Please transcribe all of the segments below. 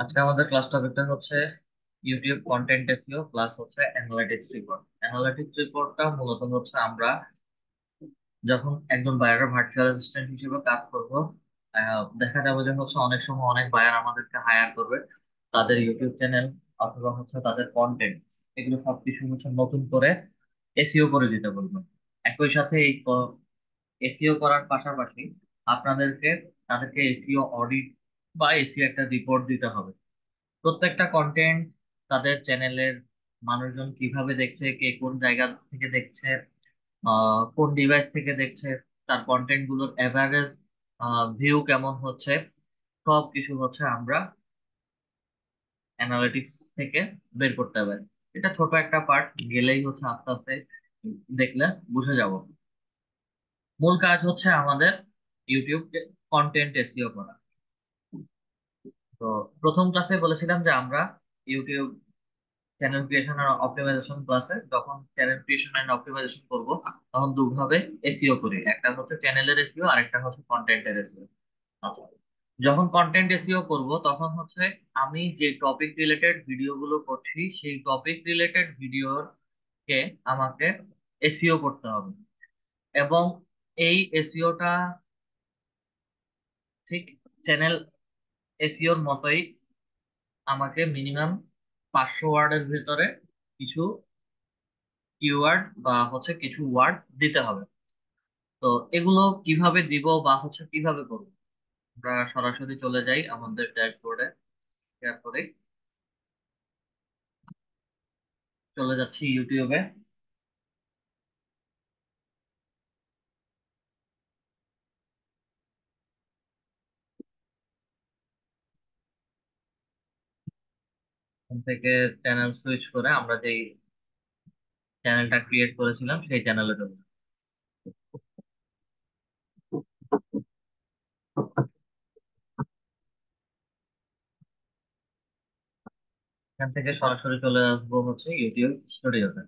আজকে আমাদের ক্লাস টপিকটা হচ্ছে ইউটিউব কন্টেন্ট এসইও প্লাস হচ্ছে অ্যানালিটিক্স রিপোর্ট। অ্যানালিটিক্স রিপোর্টটা মূলত হচ্ছে আমরা যখন একজন বায়ারের ভার্চুয়াল অ্যাসিস্ট্যান্ট হিসেবে কাজ করব, দেখা যাবে যে হচ্ছে অনেক সময় অনেক বায়ার আমাদেরকে হায়ার করবে। তাদের ইউটিউব চ্যানেল অথবা হচ্ছে তাদের কন্টেন্ট, এগুলো সবকিছু হচ্ছে নতুন করে এসইও করে দিতে বলবে। একই সাথে এই এসইও করার পাশাপাশি আপনাদেরকে তাদেরকে এসইও অডিট বা এসইও একটা রিপোর্ট দিতে হবে। প্রত্যেকটা কন্টেন্ট তাদের চ্যানেলের মানুষজন কিভাবে দেখছে, কে কোন জায়গা থেকে দেখছে, কোন ডিভাইস থেকে দেখছে, তার কন্টেন্ট গুলোর এভারেজ ভিউ কেমন হচ্ছে, সব কিছু হচ্ছে আমরা অ্যানালিটিক্স থেকে বের করতে পারি। এটা ছোট একটা পার্ট, গেলেই হচ্ছে আস্তে আস্তে দেখলে বুঝে যাব। মূল কাজ হচ্ছে আমাদের ইউটিউব কন্টেন্ট এসইও করা। তো প্রথম ক্লাসে বলেছিলাম যে আমরা ইউটিউব চ্যানেল ক্রিয়েশন আর অপটিমাইজেশন ক্লাসে যখন চ্যানেল ক্রিয়েশন এন্ড অপটিমাইজেশন করব, তখন দুভাবে এসইও করি, একটা হচ্ছে চ্যানেলের এসইও আর একটা হচ্ছে কন্টেন্টের এসইও। আচ্ছা, যখন কন্টেন্ট এসইও করব তখন হচ্ছে আমি যে টপিক রিলেটেড ভিডিও গুলো করছি সেই টপিক রিলেটেড ভিডিওর কে আমাকে এসইও করতে হবে। এবং এই এসইওটা ঠিক চ্যানেল এসইওর মতোই আমাকে মিনিমাম 500 ওয়ার্ডের ভিতরে কিছু কিওয়ার্ড বা হচ্ছে কিছু ওয়ার্ড দিতে হবে। তো এগুলো কিভাবে দিব বা হচ্ছে কিভাবে করব, আমরা সরাসরি চলে যাই আমাদের ড্যাশবোর্ডে। শেয়ার করে চলে যাচ্ছি ইউটিউবে। এখান থেকে চ্যানেল সুইচ করে আমরা যেই চ্যানেলটা ক্রিয়েট করেছিলাম সেই চ্যানেলে চলে যাই। এখান থেকে সরাসরি চলে আসবো হচ্ছে ইউটিউব স্টুডিওতে।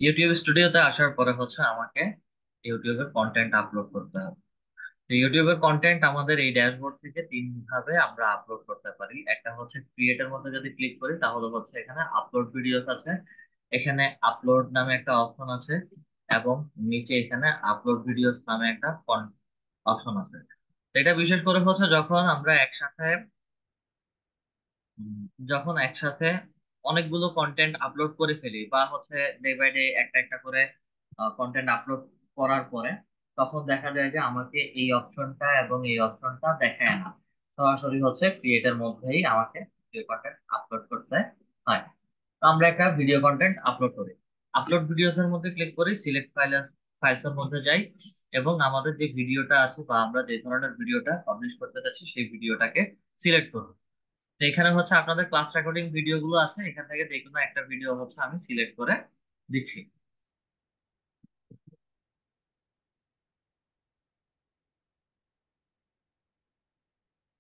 ইউটিউব স্টুডিওতে আসার পরে হচ্ছে আমাকে ইউটিউবের কন্টেন্ট আপলোড করতে হবে। তো ইউটিউবের কন্টেন্ট আমাদের এই ড্যাশবোর্ড থেকে তিন ভাবে আমরা আপলোড করতে পারি। একটা হচ্ছে ক্রিয়েটের মধ্যে যদি ক্লিক করি তাহলে হচ্ছে এখানে আপলোড ভিডিওস আছে, এখানে আপলোড নামে একটা অপশন আছে, এবং নিচে এখানে আপলোড ভিডিওস নামে একটা অপশন আছে। তো এটা বিশেষ করে হচ্ছে উম, যখন একসাথে অনেকগুলো কন্টেন্ট আপলোড করে ফেলি বা হচ্ছে ডে বাই ডে একটা একটা করে কন্টেন্ট আপলোড করার পরে, তখন দেখা যায় যে আমাকে এই অপশনটা এবং এই অপশনটা দেখায় না। সরাসরি হচ্ছে ক্রিয়েটের মধ্যেই আমাকে ভিডিও কন্টেন্ট আপলোড করতে হয়। তো আমরা একটা ভিডিও কন্টেন্ট আপলোড করি, আপলোড ভিডিওস এর মধ্যে ক্লিক করি, সিলেক্ট ফাইলস এর মধ্যে যাই, এবং আমাদের যে ভিডিওটা আছে বা আমরা যে ধরনের ভিডিওটা পাবলিশ করতে চাচ্ছি সেই ভিডিওটাকে সিলেক্ট করব। তো এখানে হচ্ছে আপনাদের ক্লাস রেকর্ডিং ভিডিও গুলো আছে, এখান থেকে যে কোনো একটা ভিডিও হচ্ছে আমি সিলেক্ট করে দিচ্ছি।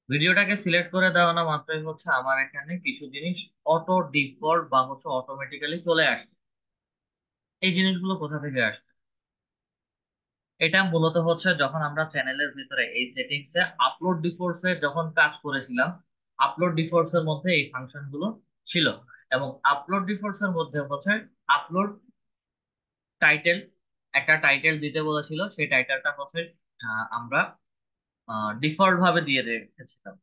ভিডিওটাকে সিলেক্ট করে দেওয়া না মাত্রই হচ্ছে আমার এখানে কিছু জিনিস অটো ডিফল্ট বা হচ্ছে অটোমেটিক্যালি চলে আসছে। এই জিনিসগুলো কোথা থেকে আসছে? এটা মূলত হচ্ছে যখন আমরা চ্যানেলের ভিতরে এই সেটিংস এ আপলোড ডিফল্টস এ যখন কাজ করেছিলাম, আপলোড ডিফল্টস এর মধ্যে এই ফাংশন গুলো ছিল। এবং আপলোড ডিফল্টস এর মধ্যে হচ্ছে আপলোড টাইটেল, একটা টাইটেল দিতে বলেছিল, সেই টাইটেলটা হচ্ছে আমরা ডিফল্ট ভাবে দিয়ে রেখেছিলাম।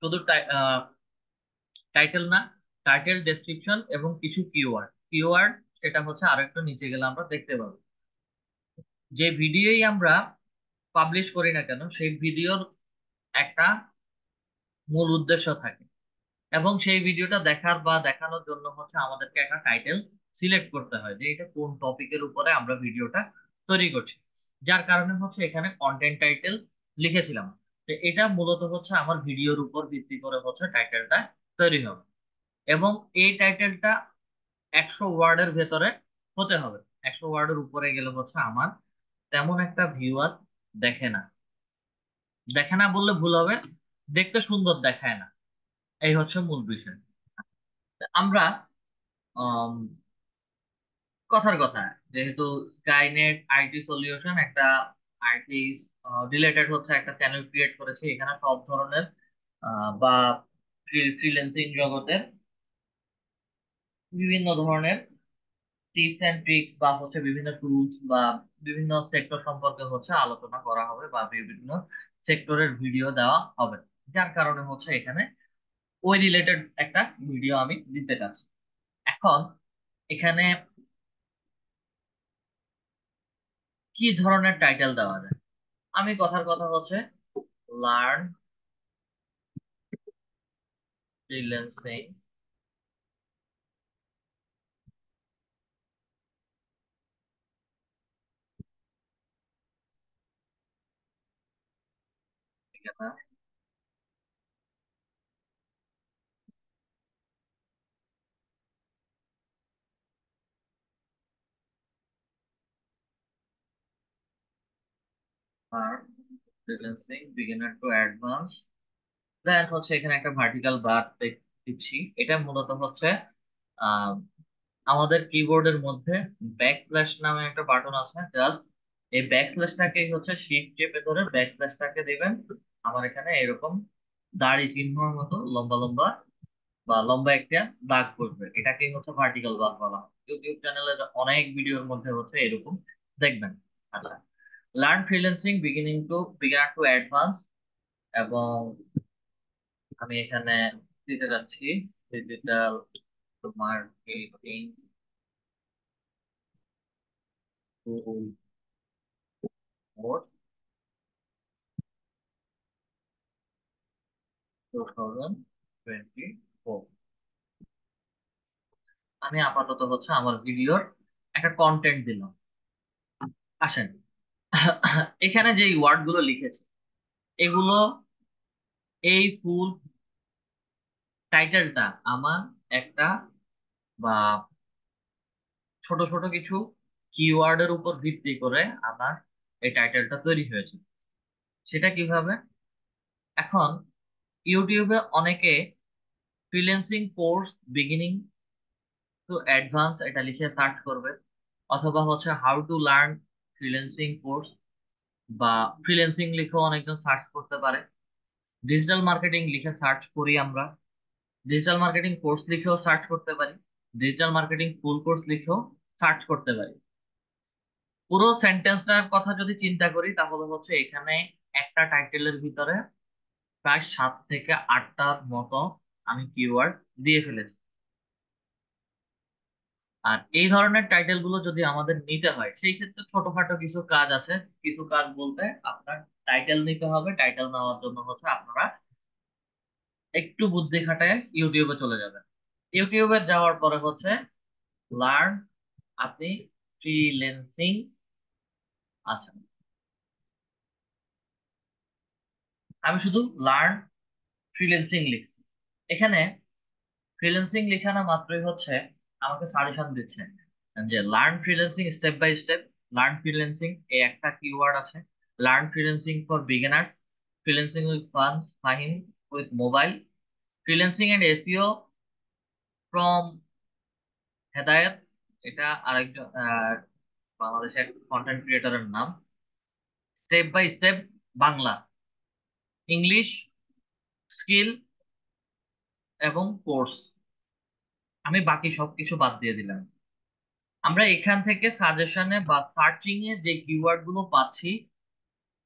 শুধু টাইটেল না, টাইটেল, ডেসক্রিপশন এবং কিছু কিওয়ার্ড কিওয়ার্ড সেটা হচ্ছে আরেকটু নিচে গেলে আমরা দেখতে পাবো। যে ভিডিওই আমরা পাবলিশ করি না কেন সেই ভিডিওর একটা মূল উদ্দেশ্য থাকে, এবং সেই ভিডিওটা দেখার বা দেখানোর জন্য হচ্ছে আমাদেরকে একটা টাইটেল সিলেক্ট করতে হয় যে এটা কোন টপিকের উপরে আমরা ভিডিওটা তৈরি করছি। যার কারণে হচ্ছে এখানে কন্টেন্ট টাইটেল লিখেছিলাম। তো এটা মূলত হচ্ছে আমার ভিডিওর উপর ভিত্তি করে হচ্ছে টাইটেলটা তৈরি হবে, এবং এই টাইটেলটা 100 ওয়ার্ডের ভেতরে হতে হবে। 100 ওয়ার্ডের উপরে গেলে হচ্ছে আমার তেমন একটা ভিউয়ার দেখে না। দেখে না বললে ভুল হবে, দেখতে সুন্দর দেখায় না। এই হচ্ছে মূল বিষয়। আমরা আম, কথার কথা, যেহেতু স্কাইনেট আইটি সলিউশন একটা আর্টিস্ট রিলেটেড হচ্ছে একটা চ্যানেল ক্রিয়েট করেছি, এখানে সব ধরনের বা ফ্রিল্যান্সিং জগতের বিভিন্ন ধরনের টিপস এন্ড ট্রিক্স বা হচ্ছে বিভিন্ন টুলস বা বিভিন্ন সেক্টর সম্পর্কে হচ্ছে আলোচনা করা হবে বা বিভিন্ন সেক্টরের ভিডিও দেওয়া হবে, যার কারণে হচ্ছে এখানে ওই রিলেটেড একটা ভিডিও আমি দিতে চাচ্ছি। এখন এখানে কি ধরনের টাইটেল দেওয়া যায়? আমি কথার কথা হচ্ছে learn freelancing freelancing beginner to advance, then হচ্ছে এখানে একটা ভার্টিক্যাল বার দিচ্ছি। এটা মূলত হচ্ছে আহ, আমাদের কিবোর্ডের মধ্যে ব্যাক স্ল্যাশ নামে একটা বাটন আছে, জাস্ট এই ব্যাক স্ল্যাশটাকে হচ্ছে শিফট চেপে ধরে ব্যাক স্ল্যাশটাকে দিবেন। আমার এখানে এরকম দাড়ি চিহ্নের মতো লম্বা লম্বা বা লম্বা একটা দাগ পড়বে, এটাকেই হচ্ছে ভার্টিক্যাল বার বলা হয়। ইউটিউব চ্যানেলে অনেক ভিডিওর মধ্যে হচ্ছে এরকম দেখবেন। আচ্ছা, learn freelancing beginner to advance, এবং আমি এখানে দিতে যাচ্ছি ডিজিটাল মার্কেটিং টুল কোর্স 2024। আমি আপাতত হচ্ছে আমার ভিডিওর একটা কন্টেন্ট দিলাম। আসেন, এখানে যে ওয়ার্ড গুলো লিখেছে এগুলো, এই ফুল টাইটেলটা আমার একটা বা ছোট ছোট কিছু কিওয়ার্ডের উপর ভিত্তি করে আমার এই টাইটেলটা তৈরি হয়েছে। সেটা কিভাবে? এখন ইউটিউবে অনেকে freelancing course beginning to advance এটা লিখে সার্চ করবে, অথবা হচ্ছে how to learn freelancing course বা ফ্রিল্যান্সিং লিখেও অনেকজন সার্চ করতে পারে। ডিজিটাল মার্কেটিং লিখে সার্চ করি আমরা, ডিজিটাল মার্কেটিং কোর্স লিখেও সার্চ করতে পারি, ডিজিটাল মার্কেটিং ফুল কোর্স লিখেও সার্চ করতে পারি। পুরো সেন্টেন্সটার কথা যদি চিন্তা করি তাহলে হচ্ছে এখানে একটা টাইটেলের ভিতরে প্রায় 7 থেকে 8টার মতো আমি কিওয়ার্ড দিয়ে ফেলেছি। আর এই ধরনের টাইটেল গুলো যদি আমাদের নিতে হয় সেই ক্ষেত্রে ছোটখাটো কিছু কাজ আছে। কিছু কাজ বলতে আপনার টাইটেল নিতে হবে, টাইটেল নেওয়ার জন্য হচ্ছে আপনারা একটু বুদ্ধি খাটায় ইউটিউবে চলে যাবেন। ইউটিউবে যাওয়ার পরে হচ্ছে লার্ন, আপনি ফ্রিল্যান্সিং, আচ্ছা আমি শুধু লার্ন ফ্রিল্যান্সিং লিখছি। এখানে ফ্রিল্যান্সিং লেখানো মাত্রই হচ্ছে আমাকে সাজেশন দিচ্ছে যে learn freelancing step by step. Learn freelancing এই একটা কিওয়ার্ড আছে, learn freelancing for beginners, freelancing with fun Fahim with mobile, freelancing and SEO from Hedayet, এটা আরেকজন বাংলাদেশের কন্টেন্ট ক্রিয়েটরের নাম, step by step Bangla, English skill এবং কোর্স। আমি বাকি সবকিছু বাদ দিয়ে দিলাম। আমরা এখান থেকে সাজেশনে বা সার্চিং এ যে কিওয়ার্ড গুলো পাচ্ছি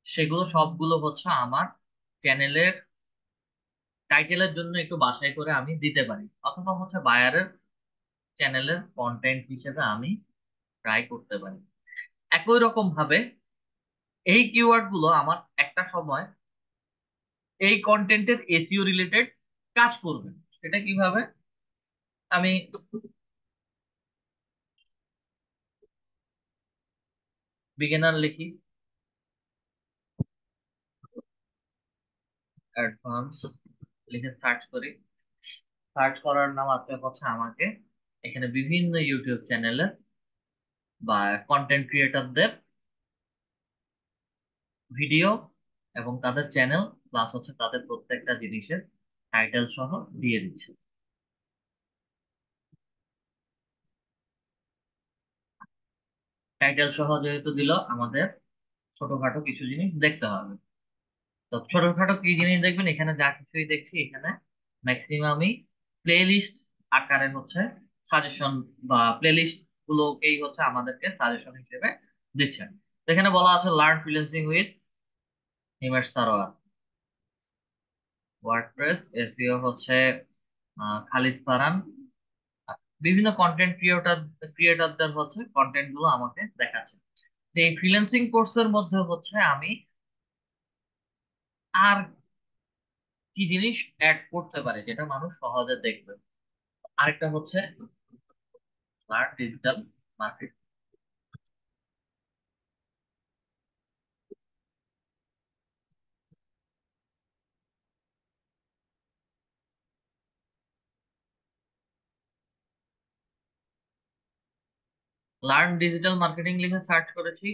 সেগুলো সবগুলো হচ্ছে আমার চ্যানেলের টাইটেলের জন্য একটু বাছাই করে আমি দিতে পারি, অথবা হচ্ছে বায়ারের চ্যানেলের কন্টেন্ট হিসেবে আমি ট্রাই করতে পারি। একই রকম ভাবে এই কিওয়ার্ড গুলো আমার একটা সময় এই কন্টেন্টের এসইও রিলেটেড কাজ করবে। সেটা কিভাবে? আমি বিগিনার লিখি, অ্যাডভান্স লিখে সার্চ করি। সার্চ করার নাম আছে হচ্ছে আমাকে এখানে বিভিন্ন ইউটিউব চ্যানেলের বা কন্টেন্ট ক্রিয়েটরদের ভিডিও এবং তাদের চ্যানেল প্লাস হচ্ছে তাদের প্রত্যেকটা জিনিসের টাইটেল সহ দিয়ে দিচ্ছে। টাইটেল সহ যেহেতু দিল আমাদের ছোটখাটো কিছু জিনিস দেখতে হবে। তো ছোটখাটো কি জিনিস দেখবেন, এখানে যা কিছুই দেখছি এখানে ম্যাক্সিমামই প্লে লিস্ট আকারে হচ্ছে সাজেশন, বা প্লে লিস্ট গুলোকেই হচ্ছে আমাদেরকে সাজেশন হিসেবে দিচ্ছেন। তো এখানে বলা আছে learn freelancing with Himesh Sarwar, WordPress SEO হচ্ছে খালিদ ফারহান। বিভিন্ন কন্টেন্ট ক্রিয়েটরদের হচ্ছে কন্টেন্ট গুলো আমাকে দেখাচ্ছে। তো এই ফ্রিল্যান্সিং কোর্সের মধ্যে হচ্ছে আমি আর কি জিনিস অ্যাড করতে পারি যেটা মানুষ সহজে দেখবে। আরেকটা হচ্ছে learn digital marketing. Learn digital marketing লিখে সার্চ করেছি,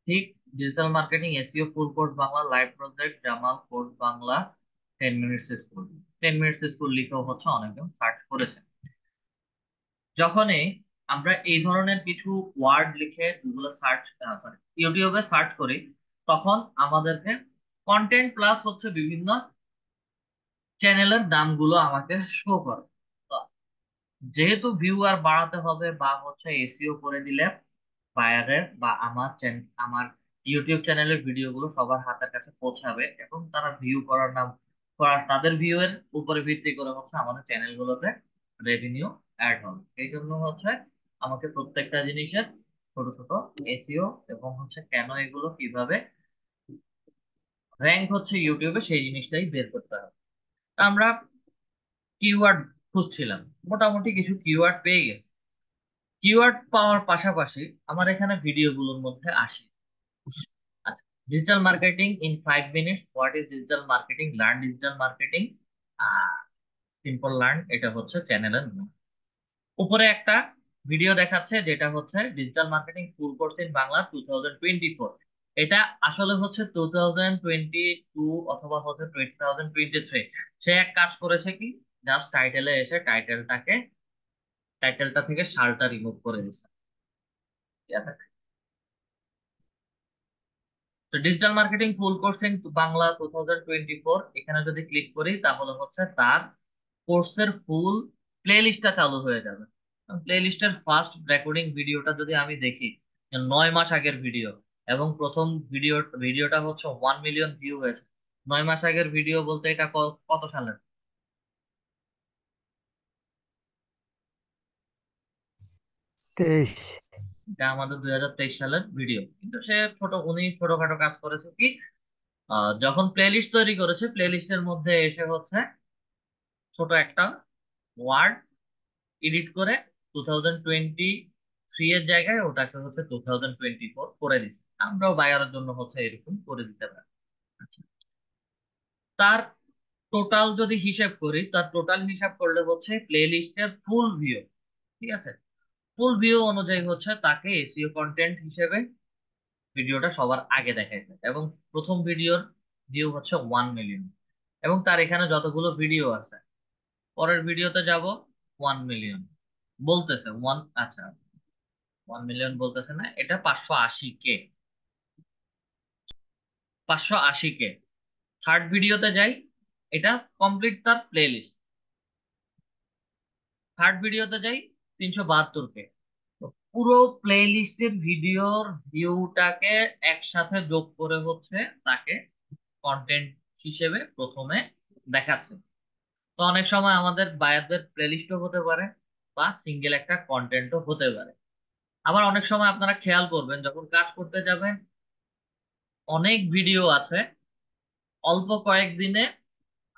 ঠিক। Digital marketing SEO full course Bangla live project Jamal course Bangla 10 minutes school. 10 minutes school লিখেও হচ্ছে অনেকজন সার্চ করেছে। যখনই আমরা এই ধরনের কিছু ওয়ার্ড লিখে গুগলে সার্চ, সরি, ইউটিউবে সার্চ করি, তখন আমাদেরকে কন্টেন্ট প্লাস হচ্ছে বিভিন্ন চ্যানেলের নামগুলো আমাকে শো করে। তো যেহেতু ভিউয়ার বাড়াতে হবে বা হচ্ছে এসইও করে দিলে বায়ারের বা আমার ইউটিউব চ্যানেলের ভিডিওগুলো সবার হাতের কাছে পৌঁছাবে এবং তারা ভিউ করার নাম করার তাদের ভিউ এর উপরে ভিত্তি করে হচ্ছে আমাদের চ্যানেলগুলোতে রেভিনিউ অ্যাড হবে। এই জন্য হচ্ছে আমাকে প্রত্যেকটা জিনিসের ছোট ছোট এসইও এবং হচ্ছে কেন এগুলো কিভাবে র্যাঙ্ক হচ্ছে ইউটিউবে সেই জিনিসটাই বের করতে হবে। আমরা কিওয়ার্ড খুঁজছিলাম, মোটামুটি কিছু কিওয়ার্ড পেয়ে গেছি। কিওয়ার্ড পাওয়ার পাশাপাশি আমার এখানে ভিডিওগুলোর মধ্যে আসে, আচ্ছা, digital marketing in 5 minutes, what is digital marketing, learn digital marketing, simple learn, এটা হচ্ছে চ্যানেলের নাম। উপরে একটা ভিডিও দেখাচ্ছে যেটা হচ্ছে digital marketing full course in Bangla 2024। এটা আসলে হচ্ছে 2022 অথবা হচ্ছে 2023। সে এক কাজ করেছে কি, জাস্ট টাইটেলে এসে টাইটেলটা থেকে সালটা রিমুভ করে দিচ্ছে। ঠিক আছে, তো digital marketing full course in Bangla 2024 এখানে যদি ক্লিক করি তাহলে হচ্ছে তার কোর্সের ফুল প্লে লিস্টটা চালু হয়ে যাবে। প্লে লিস্টের ফার্স্ট রেকর্ডিং ভিডিওটা যদি আমি দেখি, 9 মাস আগের ভিডিও, এবং প্রথম ভিডিওটা হচ্ছে 1 মিলিয়ন ভিউ হয়েছে। 9 মাস আগের ভিডিও বলতে এটা কত সালের? 23। এটা আমাদের 2023 সালের ভিডিও, কিন্তু সে উনি ছোটখাটো কাজ করেছে কি, যখন প্লে লিস্ট তৈরি করেছে প্লে লিস্টের মধ্যে এসে হচ্ছে ছোট একটা ওয়ার্ড এডিট করে 2023 এর জায়গায় ওটাকে হচ্ছে 2024 করে দিচ্ছে। আমরাও বায়ারের জন্য হচ্ছে এরকম করে দিতে পারি। আচ্ছা, তার টোটাল যদি হিসাব করি, তার টোটাল হিসাব করলে হচ্ছে প্লে লিস্টের ফুল ভিউ, ঠিক আছে, ফুল ভিউ অনুযায়ী হচ্ছে তাকে এসইও কন্টেন্ট হিসেবে ভিডিওটা সবার আগে দেখাইছে, এবং প্রথম ভিডিওর ভিউ হচ্ছে 1 মিলিয়ন। এবং তার এখানে যতগুলো ভিডিও আছে, পরের ভিডিওতে যাব, 1 মিলিয়ন বলতেছে, আচ্ছা, 1 মিলিয়ন বলতেছে না, এটা 580K, 580K। থার্ড ভিডিওতে যাই, এটা কমপ্লিট তার প্লে লিস্ট। থার্ড ভিডিওতে যাই, 372K। তো পুরো প্লে লিস্টের ভিডিওর ভিউটাকে একসাথে যোগ করে হচ্ছে তাকে কন্টেন্ট হিসেবে প্রথমে দেখাচ্ছে। তো অনেক সময় আমাদের বায়ারদের প্লে লিস্টও হতে পারে বা সিঙ্গেল একটা কন্টেন্টও হতে পারে। আবার অনেক সময় আপনারা খেয়াল করবেন যখন কাজ করতে যাবেন, অনেক ভিডিও আছে অল্প কয়েকদিনে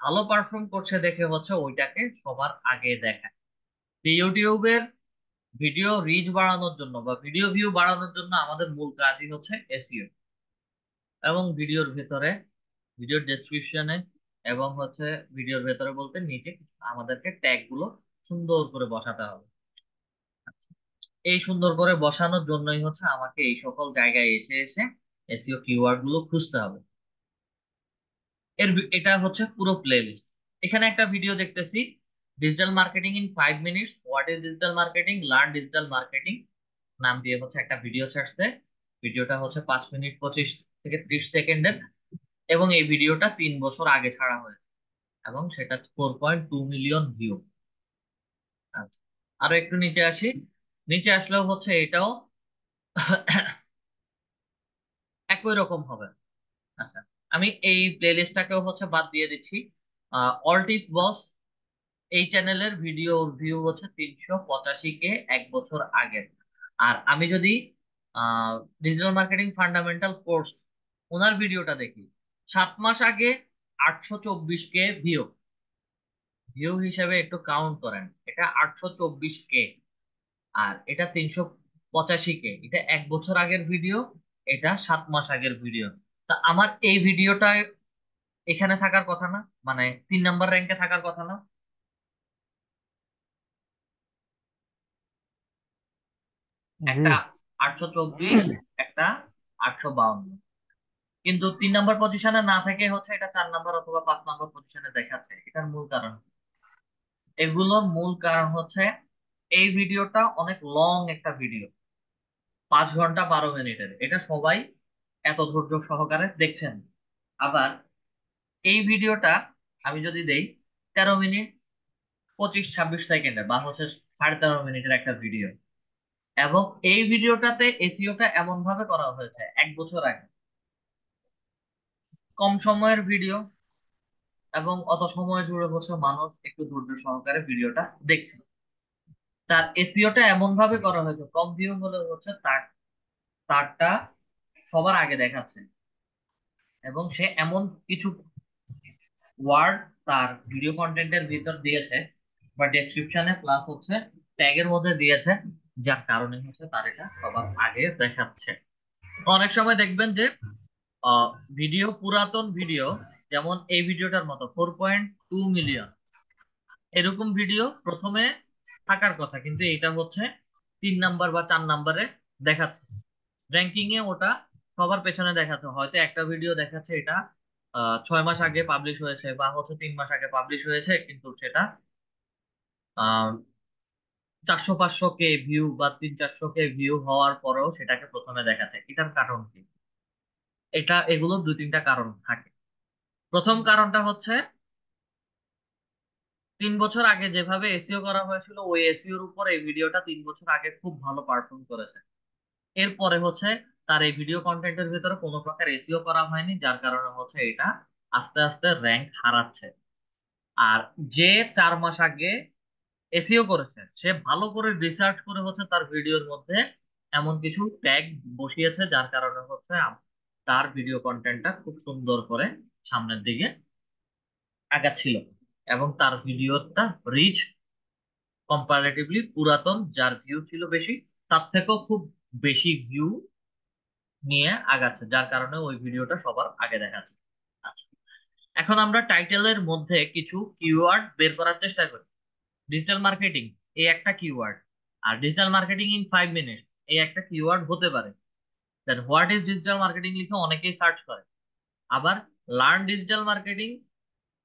ভালো পারফর্ম করছে দেখে হচ্ছে ওইটাকে সবার আগে দেখায়। তো ইউটিউবের ভিডিও রিচ বাড়ানোর জন্য বা ভিডিও ভিউ বাড়ানোর জন্য আমাদের মূল কাজই হচ্ছে এসইও। এবং ভিডিওর ডেসক্রিপশনে এবং হচ্ছে ভিডিওর ভেতরে বলতে নিচে আমাদেরকে ট্যাগ গুলো সুন্দর করে বসাতে হবে। এই সুন্দর করে বসানোর জন্যই হচ্ছে আমাকে এই সকল জায়গায় এসে এসে এসইও কিওয়ার্ড গুলো খুঁজতে হবে। এটা হচ্ছে পুরো প্লে লিস্ট। এখানে একটা ভিডিও দেখতেছি, digital marketing in 5 minutes, what is digital marketing, learn digital marketing, নাম দিয়ে হচ্ছে একটা ভিডিও ছাড়ছে। ভিডিওটা হচ্ছে 5 মিনিট 25 থেকে 30 সেকেন্ডের, এবং এই ভিডিওটা 3 বছর আগে ছাড়া হয়েছে, এবং সেটা 4.2 মিলিয়ন ভিউ। আচ্ছা, আরো একটু নিচে আসি। নিচে আসলেও হচ্ছে এটাও একই রকম হবে। আচ্ছা, আমি এই প্লেলিস্টটাকেও হচ্ছে বাদ দিয়ে দিচ্ছি। অল্ট ইজ বস, এই চ্যানেলের ভিডিও ভিউ হচ্ছে 385 কে 1 বছর আগের। আর আমি যদি ডিজিটাল মার্কেটিং ফান্ডামেন্টাল কোর্স ওনার ভিডিওটা দেখি, 7 মাস আগে 824 কে ভিউ। ভিউ হিসেবে একটু কাউন্ট করেন, এটা 824 কে, আর এটা 385 কে। এটা 1 বছর আগের ভিডিও, এটা 7 মাস আগের ভিডিও। তা আমার এই ভিডিওটা এখানে থাকার কথা না? মানে 3 নাম্বার র্যাঙ্কে থাকার কথা না? জি। একটা 824, একটা 852, কিন্তু 3 নাম্বার পজিশনে না থেকে হচ্ছে এটা 4 নাম্বার অথবা 5 নাম্বার পজিশনে দেখাচ্ছে। এটার মূল কারণ, এগুলোর মূল কারণ হচ্ছে এই ভিডিওটা অনেক লং একটা ভিডিও, 5 ঘন্টা 12 মিনিটের। এটা সবাই এত ধৈর্য সহকারে দেখছেন। আবার এই ভিডিওটা আমি যদি দেই 13 মিনিট 25-26 সেকেন্ডের, বা হচ্ছে 13.5 মিনিটের একটা ভিডিও, এবং এই ভিডিওটাতে এসইওটা এমন ভাবে করা হয়েছে 1 বছর আগে, কম সময়ের ভিডিও, এবং অত সময় জুড়ে হচ্ছে মানুষ একটু ধৈর্য সহকারে ভিডিওটা দেখছে। তার এসইওটা এমন ভাবে করা হয়েছে, কম ভিউ হলে হচ্ছে তারটা সবার আগে দেখাচ্ছে, এবং সে এমন কিছু ওয়ার্ড তার ভিডিও কন্টেন্টের ভিতর দিয়েছে, বা ডেসক্রিপশনে প্লাস হচ্ছে ট্যাগের মধ্যে দিয়েছে, যার কারণে হচ্ছে তার এটা সবার আগে দেখাচ্ছে। অনেক সময় দেখবেন যে আহ, ভিডিও, পুরাতন ভিডিও, যেমন এই ভিডিওটার মতো 4.2 মিলিয়ন, এরকম ভিডিও প্রথমে থাকার কথা, কিন্তু এটা হচ্ছে 3 নাম্বার বা 4 নাম্বারে দেখাচ্ছে। র্যাঙ্কিং এ ওটা সবার পেছনে দেখাচ্ছে। হয়তো একটা ভিডিও দেখাচ্ছে এটা 6 মাস আগে পাবলিশ হয়েছে, বা হচ্ছে 3 মাস আগে পাবলিশ হয়েছে, কিন্তু সেটা 400-500 কে ভিউ বা 300-400 কে ভিউ হওয়ার পরেও সেটাকে প্রথমে দেখাচ্ছে। এটার কারণ কি? এগুলো 2-3টা কারণ থাকে। প্রথম কারণটা হচ্ছে 3 বছর আগে যেভাবে এসইও করা হয়েছিল, ওই এসইওর উপর এই ভিডিওটা 3 বছর আগে খুব ভালো পারফর্ম করেছে। এরপরে হচ্ছে তার এই ভিডিও কন্টেন্টের ভিতরে কোনো প্রকার এসইও করা হয়নি, যার কারণে হচ্ছে এটা আস্তে আস্তে র্যাঙ্ক হারাচ্ছে। আর যে 4 মাস আগে এসইও করেছে, সে ভালো করে রিসার্চ করে হচ্ছে তার ভিডিওর মধ্যে এমন কিছু ট্যাগ বসিয়েছে, যার কারণে হচ্ছে তার ভিডিও কন্টেন্টটা খুব সুন্দর করে সামনের দিকে আগাচ্ছিল, এবং তার ভিডিওটা রিচ কম্পারেটিভলি পুরাতন যার ভিউ ছিল বেশি, তার থেকেও খুব বেশি ভিউ নিয়ে আগাচ্ছে, যার কারণে ওই ভিডিওটা সবার আগে দেখাচ্ছে। আচ্ছা, এখন আমরা টাইটেলের মধ্যে কিছু কিওয়ার্ড বের করার চেষ্টা করি। ডিজিটাল মার্কেটিং, এই একটা কিওয়ার্ড, আর ডিজিটাল মার্কেটিং ইন 5 মিনিট, এই একটা কিওয়ার্ড হতে পারে। Then what is digital marketing লিখে অনেকেই সার্চ করে। আবার লার্ন ডিজিটাল মার্কেটিং,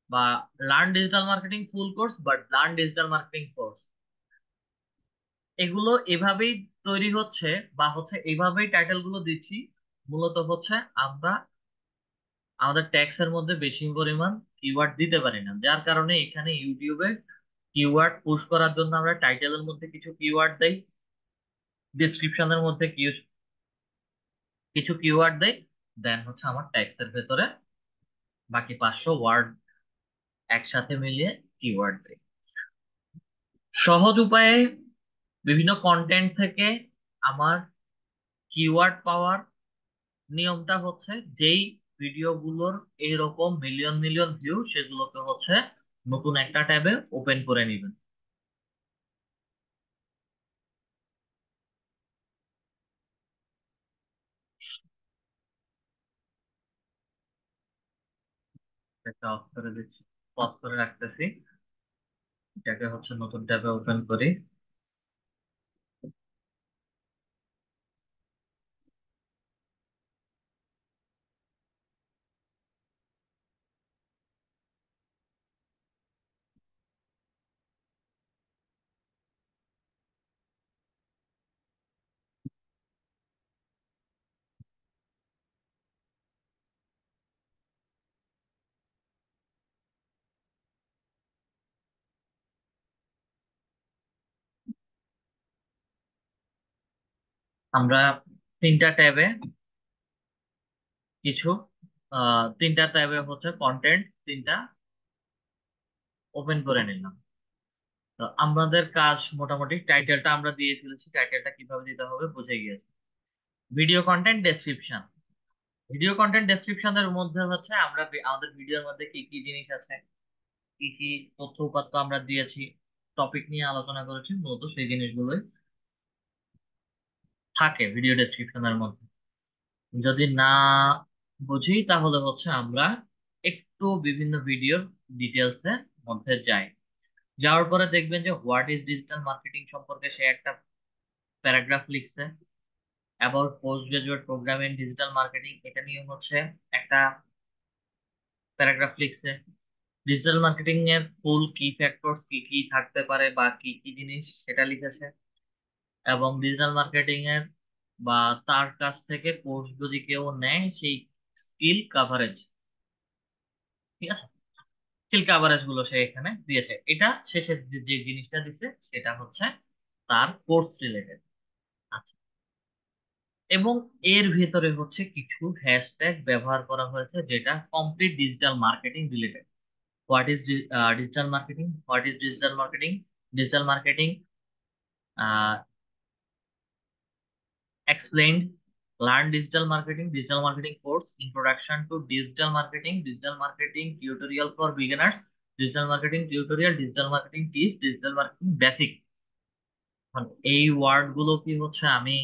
বা learn digital marketing full course, বা লার্ন ডিজিটাল মার্কেটিং কোর্স, এগুলো এভাবেই তৈরি হচ্ছে, বা হচ্ছে এইভাবেই টাইটেল গুলো দিচ্ছি। মূলত হচ্ছে আমরা আমাদের ট্যাক্স এর মধ্যে বেশি পরিমাণ কিওয়ার্ড দিতে পারি না, যার কারণে এখানে ইউটিউবে কিওয়ার্ড পুশ করার জন্য আমরা টাইটেলের মধ্যে কিছু কিওয়ার্ড দেই, ডিসক্রিপশনের মধ্যে কিছু কিওয়ার্ড দেই, দেন হচ্ছে আমার ট্যাক্স এর ভেতরে বাকি 500 ওয়ার্ড একসাথে মিলিয়ে কিওয়ার্ড দেই। সহজ উপায়ে বিভিন্ন কন্টেন্ট থেকে আমার কিওয়ার্ড পাওয়ার নিয়মটা হচ্ছে, যেই ভিডিওগুলোর এইরকম মিলিয়ন মিলিয়ন ভিউ, সেগুলোকে হচ্ছে নতুন একটা ট্যাবে ওপেন করে নিবেন। এটা অফ করে দিচ্ছি, পজ করে রাখতেছি, এটাকে হচ্ছে নতুন ট্যাবে ওপেন করি। আমরা তিনটা ট্যাবে কিছু তিনটা ট্যাবে হচ্ছে কন্টেন্ট তিনটা ওপেন করে নিলাম। তো আমাদের কাজ মোটামুটি টাইটেলটা আমরা দিয়ে ফেলেছি, টাইটেলটা কিভাবে দিতে হবে বুঝে গিয়েছি। Video content description, video content ডেসক্রিপশনের মধ্যে হচ্ছে আমরা আমাদের ভিডিওর মধ্যে কি কি জিনিস আছে, কি কি তথ্য উপাত্ত আমরা দিয়েছি, টপিক নিয়ে আলোচনা করেছি, মূলত সেই জিনিসগুলোই থাকে ভিডিও ডেসক্রিপশনের মধ্যে। যদি না বুঝি তাহলে হচ্ছে আমরা একটু বিভিন্ন ভিডিওর ডিটেলস এর মধ্যে যাই। যাওয়ার পরে দেখবেন যে হোয়াট ইজ ডিজিটাল মার্কেটিং সম্পর্কে সে একটা প্যারাগ্রাফ লিখছে। About post graduate program in digital marketing এটা নিয়ে হচ্ছে একটা প্যারাগ্রাফ লিখছে। ডিজিটাল মার্কেটিং এর ফুল কি ফ্যাক্টরস কি কি থাকতে পারে বা কি কি জিনিস সেটা লিখেছে। এবং ডিজিটাল মার্কেটিং এর বা তার কাছ থেকে কোর্স যদি কেউ নেয় সেই স্কিল কাভারেজ, ঠিক আছে, স্কিল কাভারেজ গুলো সে এখানে দিয়েছে। এটা শেষের যে যে জিনিসটা দিছে সেটা হচ্ছে তার কোর্স রিলেটেড। আচ্ছা, এবং এর ভেতরে হচ্ছে কিছু হ্যাশট্যাগ ব্যবহার করা হয়েছে যেটা complete digital marketing related. What is digital marketing, what is digital marketing, digital marketing explained, learn digital marketing course, introduction to digital marketing tutorial for beginners, digital marketing tutorial, digital marketing tips, digital marketing basic। মানে এই word গুলো কি হচ্ছে আমি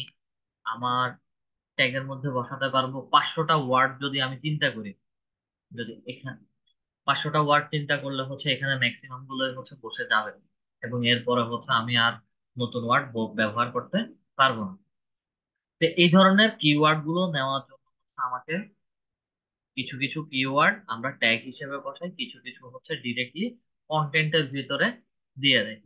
আমার ট্যাগের মধ্যে বসাতে পারবো। 500টা ওয়ার্ড যদি আমি চিন্তা করি, যদি এখানে 500টা ওয়ার্ড চিন্তা করলে হচ্ছে এখানে ম্যাক্সিমাম গুলো হচ্ছে বসে যাবে, এবং এরপরে হচ্ছে আমি আর নতুন ওয়ার্ড ব্যবহার করতে পারবো না। তো এই ধরনের কিওয়ার্ড গুলো নেওয়ার জন্য আমাকে কিছু কিছু কিওয়ার্ড আমরা ট্যাগ হিসেবে বসাই, কিছু কিছু হচ্ছে ডিরেক্টলি কন্টেন্টের ভিতরে দিয়ে দেয়।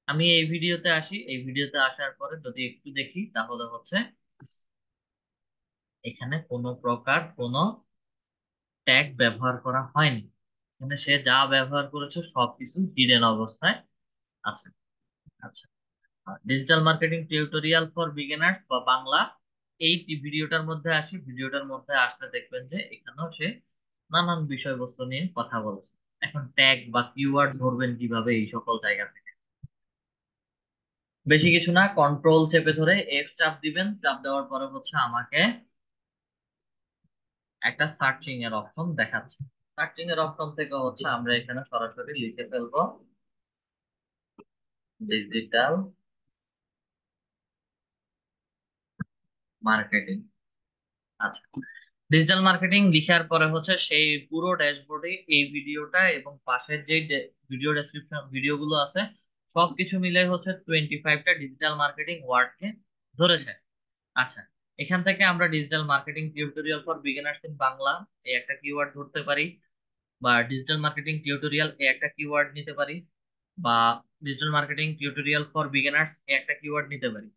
আমি এই ভিডিওতে আসি, এই ভিডিওতে আসার পরে যদি একটু দেখি তাহলে হচ্ছে এখানে কোনো প্রকার কোনো ট্যাগ ব্যবহার করা হয়নি। এখানে সে যা ব্যবহার করেছে সবকিছু হিডেন অবস্থায় আছে। আচ্ছা, digital marketing tutorial for beginners বা বাংলা, এই ভিডিওটার মধ্যে আসি। ভিডিওটার মধ্যে আসতে দেখবেন যে এখানেও সে নানান বিষয়বস্তু নিয়ে কথা বলেছে। এখন ট্যাগ বা কিওয়ার্ড ধরবেন কিভাবে এই সকল জায়গা থেকে? বেশি কিছু না, কন্ট্রোল চেপে ধরে এফ চাপ দিবেন। চাপ দেওয়ার পরে হচ্ছে আমাকে একটা সার্চিং এর অপশন দেখাচ্ছে। সার্চিং এর অপশন থেকে হচ্ছে আমরা এখানে সরাসরি লিখে ফেলবো ডিজিটাল মার্কেটিং। আচ্ছা, ডিজিটাল মার্কেটিং লিখার পরে হচ্ছে সেই পুরো ড্যাশবোর্ডে এই ভিডিওটা এবং পাশের যে ভিডিও ডেসক্রিপশন ভিডিওগুলো আছে সবকিছু মিলে হচ্ছে 25টা ডিজিটাল মার্কেটিং ওয়ার্ডকে ধরেছে। আচ্ছা, এখান থেকে আমরা digital marketing tutorial for beginners in Bangla এই একটা কিওয়ার্ড ধরতে পারি, বা ডিজিটাল মার্কেটিং টিউটোরিয়াল এই একটা কিওয়ার্ড নিতে পারি, বা digital marketing tutorial for beginners এই একটা কিওয়ার্ড নিতে পারি।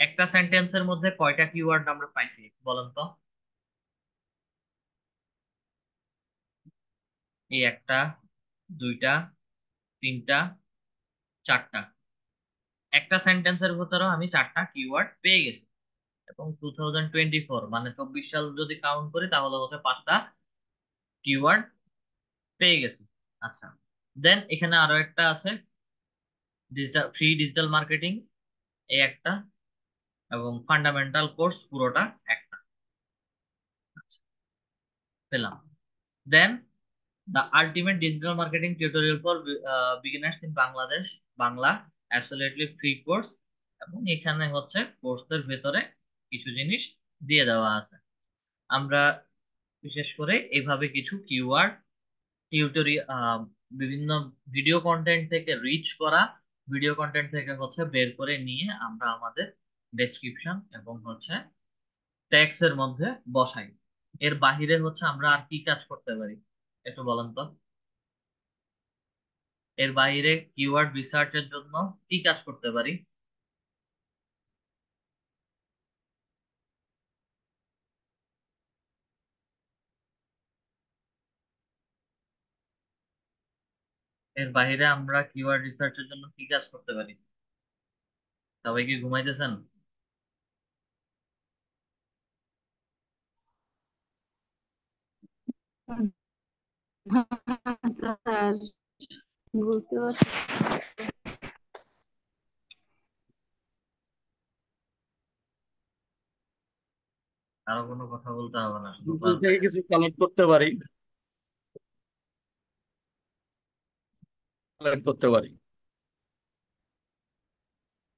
একটা সেন্টেন্সের মধ্যে কয়টা কিওয়ার্ড আমরা পাইছি বলেন তো? এই একটা, দুইটা, তিনটা, চারটা। একটা সেন্টেন্সের ভিতরেও আমি চারটা কিওয়ার্ড পেয়ে গেছি। এবং 2024 মানে 24 সাল যদি কাউন্ট করি তাহলে হচ্ছে 5টা কিওয়ার্ড পেয়ে গেছি। আচ্ছা, দেন এখানে আরো একটা আছে ডিজিটাল ফ্রি ডিজিটাল মার্কেটিং এই একটা, এবং ফান্ডামেন্টাল কোর্স পুরোটা একটা। আচ্ছা, পেলাম। Then the ultimate digital marketing tutorial for beginners in Bangladesh Bangla, absolutely free course. এবং এখানে হচ্ছে কোর্সের ভেতরে কিছু জিনিস দিয়ে দেওয়া আছে। আমরা বিশেষ করে এইভাবে কিছু কিওয়ার্ড টিউটোরিয়াল বিভিন্ন ভিডিও কন্টেন্ট থেকে রিচ করা, ভিডিও কন্টেন্ট থেকে হচ্ছে বের করে নিয়ে আমরা আমাদের ডেসক্রিপশন এবং হচ্ছে ট্যাক্স এর মধ্যে বসাই। এর বাহিরে হচ্ছে আমরা আর কি কাজ করতে পারি একটু বলেন তো? এর বাইরে কিওয়ার্ড রিসার্চের জন্য কি কাজ করতে পারি? এর বাইরে আমরা কিওয়ার্ড রিসার্চের জন্য কি কাজ করতে পারি? সবাই কি ঘুমাইতেছেন? স্যার, বুঝতে পারছি। আরো কোনো কথা বলতে হবে না, শুধু গুগল ক্লাস থেকে দেখা। কিছু কালেক্ট করতে পারি, কালেক্ট করতে পারি।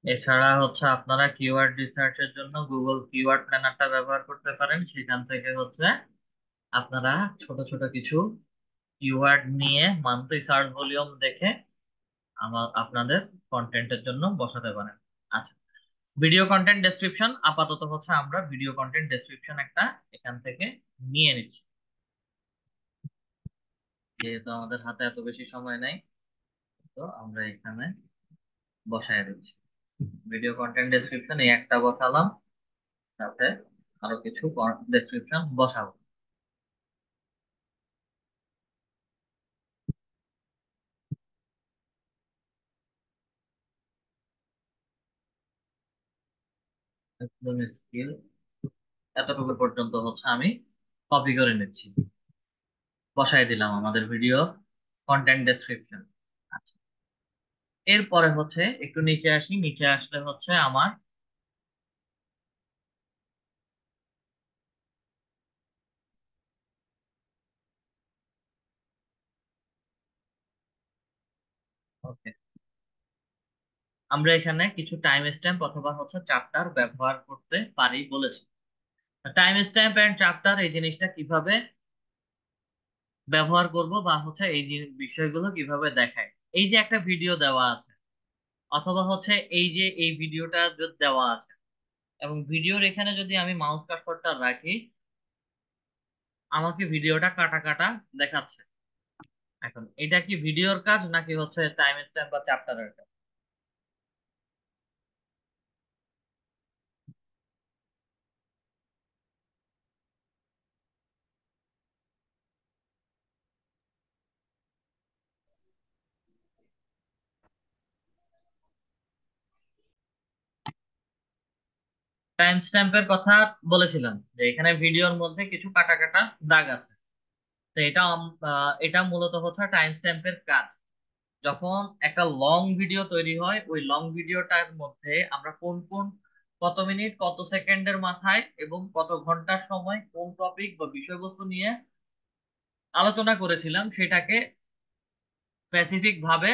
এছাড়া হচ্ছে আপনারা কিওয়ার্ড রিসার্চের জন্য গুগল কিওয়ার্ড প্ল্যানারটা ব্যবহার করতে পারেন। সেখান থেকে হচ্ছে আপনারা ছোট ছোট কিছু কিওয়ার্ড নিয়ে মান্থলি সার্চ ভলিউম দেখে আপনাদের কন্টেন্টের জন্য বসাতে পারেন। আচ্ছা, ভিডিও কন্টেন্ট ডেসক্রিপশন আপাতত হচ্ছে আমরা ভিডিও কন্টেন্ট ডেসক্রিপশন একটা এখান থেকে নিয়ে নিচ্ছি, যেহেতু আমাদের হাতে এত বেশি সময় নেই। তো আমরা এখানে বসায় দিচ্ছি ভিডিও কন্টেন্ট ডেসক্রিপশন, এই একটা বসালাম, সাথে আরো কিছু ডেসক্রিপশন বসাবো। একদম স্কিল এতটুকু পর্যন্ত হচ্ছে আমি কপি করে নিচ্ছি, বসাই দিলাম আমাদের ভিডিও কন্টেন্ট ডেসক্রিপশন। আচ্ছা, এরপরে হচ্ছে একটু নিচে আসি, নিচে আসলে হচ্ছে আমার ওকে, আমরা এখানে কিছু টাইম স্ট্যাম্প অথবা হচ্ছে চ্যাপ্টার ব্যবহার করতে পারি বলেছি। টাইম স্ট্যাম্প এন্ড চ্যাপ্টার এই জিনিসটা কিভাবে ব্যবহার করব বা হচ্ছে এই বিষয়গুলো কিভাবে দেখায়, এই যে একটা ভিডিও দেওয়া আছে অথবা হচ্ছে এই যে এই ভিডিওটা দেওয়া আছে, এবং ভিডিওর এখানে যদি আমি মাউস কার্সরটা রাখি, আমাকে ভিডিওটা কাটা কাটা দেখাচ্ছে। এখন এটা কি ভিডিওর কাজ নাকি হচ্ছে টাইম স্ট্যাম্প বা চ্যাপ্টারের কাজ? টাইম স্ট্যাম্পের কথা বলেছিলাম যে এখানে ভিডিওর মধ্যে কিছু কাটা কাটা দাগ আছে। তো এটা এটা মূলত হচ্ছে টাইম স্ট্যাম্পের কাজ। যখন একটা লং ভিডিও তৈরি হয়, ওই লং ভিডিওটার মধ্যে আমরা কোন কোন কত মিনিট কত সেকেন্ডের মাথায় এবং কত ঘন্টার সময় কোন টপিক বা বিষয়বস্তু নিয়ে আলোচনা করেছিলাম, সেটাকে স্পেসিফিক ভাবে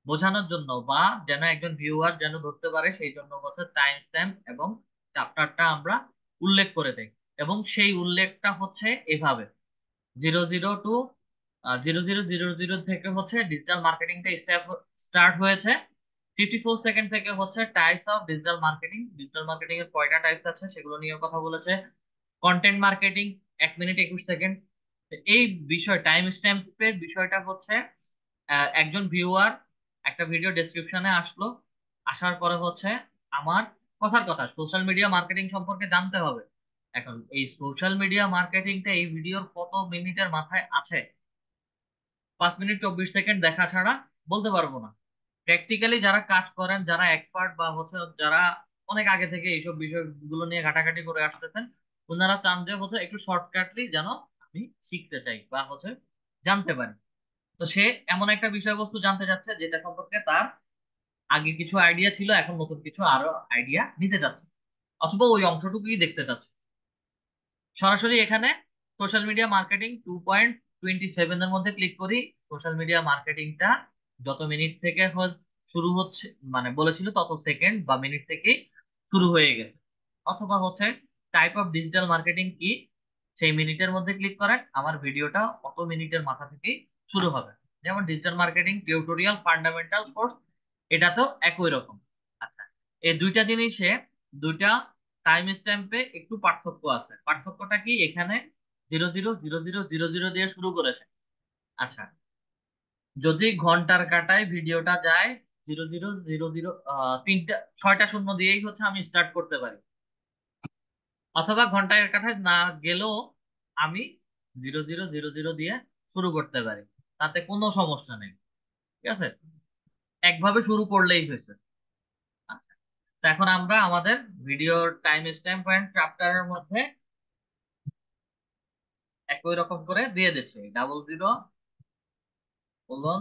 বোঝানোর জন্য বা যেন একজন ভিউয়ার যেন ধরতে পারে, সেই জন্য হচ্ছে টাইম স্ট্যাম্প এবং চ্যাপ্টারটা আমরা উল্লেখ করে দেই। এবং সেই উল্লেখটা হচ্ছে এভাবে: 00 টু 0000 থেকে হচ্ছে ডিজিটাল মার্কেটিংটা স্টার্ট হয়েছে। 54 সেকেন্ড থেকে হচ্ছে types of digital marketing, digital marketing এর কয়টা টাইপস আছে সেগুলো নিয়ে কথা বলেছে। Content marketing 1 minute 21 second. এই বিষয় টাইম স্ট্যাম্পের বিষয়টা হচ্ছে একজন ভিউয়ার একটা ভিডিও ডেসক্রিপশনে আসলো, আসার পরে হচ্ছে আমার কথার কথা সোশ্যাল মিডিয়া মার্কেটিং সম্পর্কে জানতে হবে। এখন এই সোশ্যাল মিডিয়া মার্কেটিংটা এই ভিডিওর কত মিনিটের মাথায় আছে, 5 মিনিট 24 সেকেন্ড দেখা ছাড়া বলতে পারবো না। প্র্যাকটিক্যালি যারা কাজ করেন, যারা এক্সপার্ট বা হচ্ছে যারা অনেক আগে থেকে এইসব বিষয়গুলো নিয়ে ঘাটাঘাটি করে আসতেছেন, ওনারা চান যে হচ্ছে একটু শর্টকাটলি যেন আমি শিখতে চাই বা হচ্ছে জানতে পারি। তো সে এমন একটা বিষয়বস্তু জানতে চাচ্ছে যেটা সম্পর্কে তার আগে কিছু আইডিয়া ছিল, এখন নতুন কিছু আরো আইডিয়া নিতে চাচ্ছে, অথবা ওই অংশটুকুই দেখতে চাচ্ছে। সরাসরি এখানে সোশ্যাল মিডিয়া মার্কেটিং 2.27 এর মধ্যে ক্লিক করি। সোশ্যাল মিডিয়া মার্কেটিংটা যত মিনিট থেকে শুরু হচ্ছে, মানে বলেছিল তত সেকেন্ড বা মিনিট থেকে শুরু হয়ে গেছে। অথবা হচ্ছে টাইপ অফ ডিজিটাল মার্কেটিং কি, সেই মিনিটের মধ্যে ক্লিক করেন, আমার ভিডিওটা অত মিনিটের মাথা থেকেই শুরু হবে। যেমন digital marketing tutorial fundamental course, এটা তো একই রকম। আচ্ছা, এই দুইটা জিনিসে দুইটা টাইম স্ট্যাম্পে একটু পার্থক্য আছে। পার্থক্যটা কি, এখানে 000000 দিয়ে শুরু করেছে। আচ্ছা, যদি ঘন্টার কাটায় ভিডিওটা যায় 0000 তিনটা 6টা শূন্য দিয়েই হচ্ছে আমি স্টার্ট করতে পারি, অথবা ঘন্টার কাটায় না গেলেও আমি 0000 দিয়ে শুরু করতে পারি, তাতে কোনো সমস্যা নেই। ঠিক আছে, একভাবে শুরু করলেই হয়েছে। তো এখন আমরা আমাদের ভিডিওর টাইম স্ট্যাম্প পয়েন্ট চ্যাপ্টারের মধ্যে একই রকম করে দিয়ে দিচ্ছি, 00 কোলন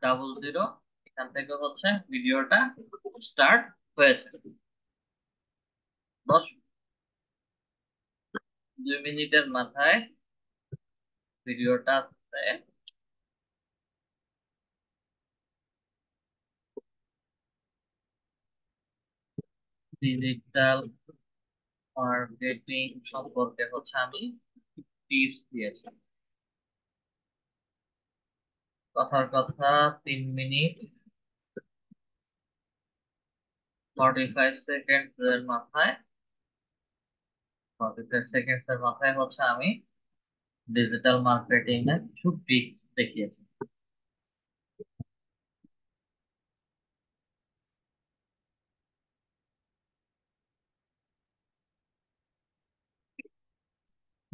00। এখান থেকে হচ্ছে ভিডিওটা স্টার্ট হয়েছে। 2 মিনিটের মাথায় ভিডিওটা ডিজিটাল মার্কেটিং সম্পর্কে হচ্ছে আমি টিপস দিয়েছি। কথার কথা 3 মিনিট 45 সেকেন্ড এর মাথায় 45 সেকেন্ডস এর মাথায় হচ্ছে আমি ডিজিটাল মার্কেটিং এর কিছু টিপস দেখিয়েছি।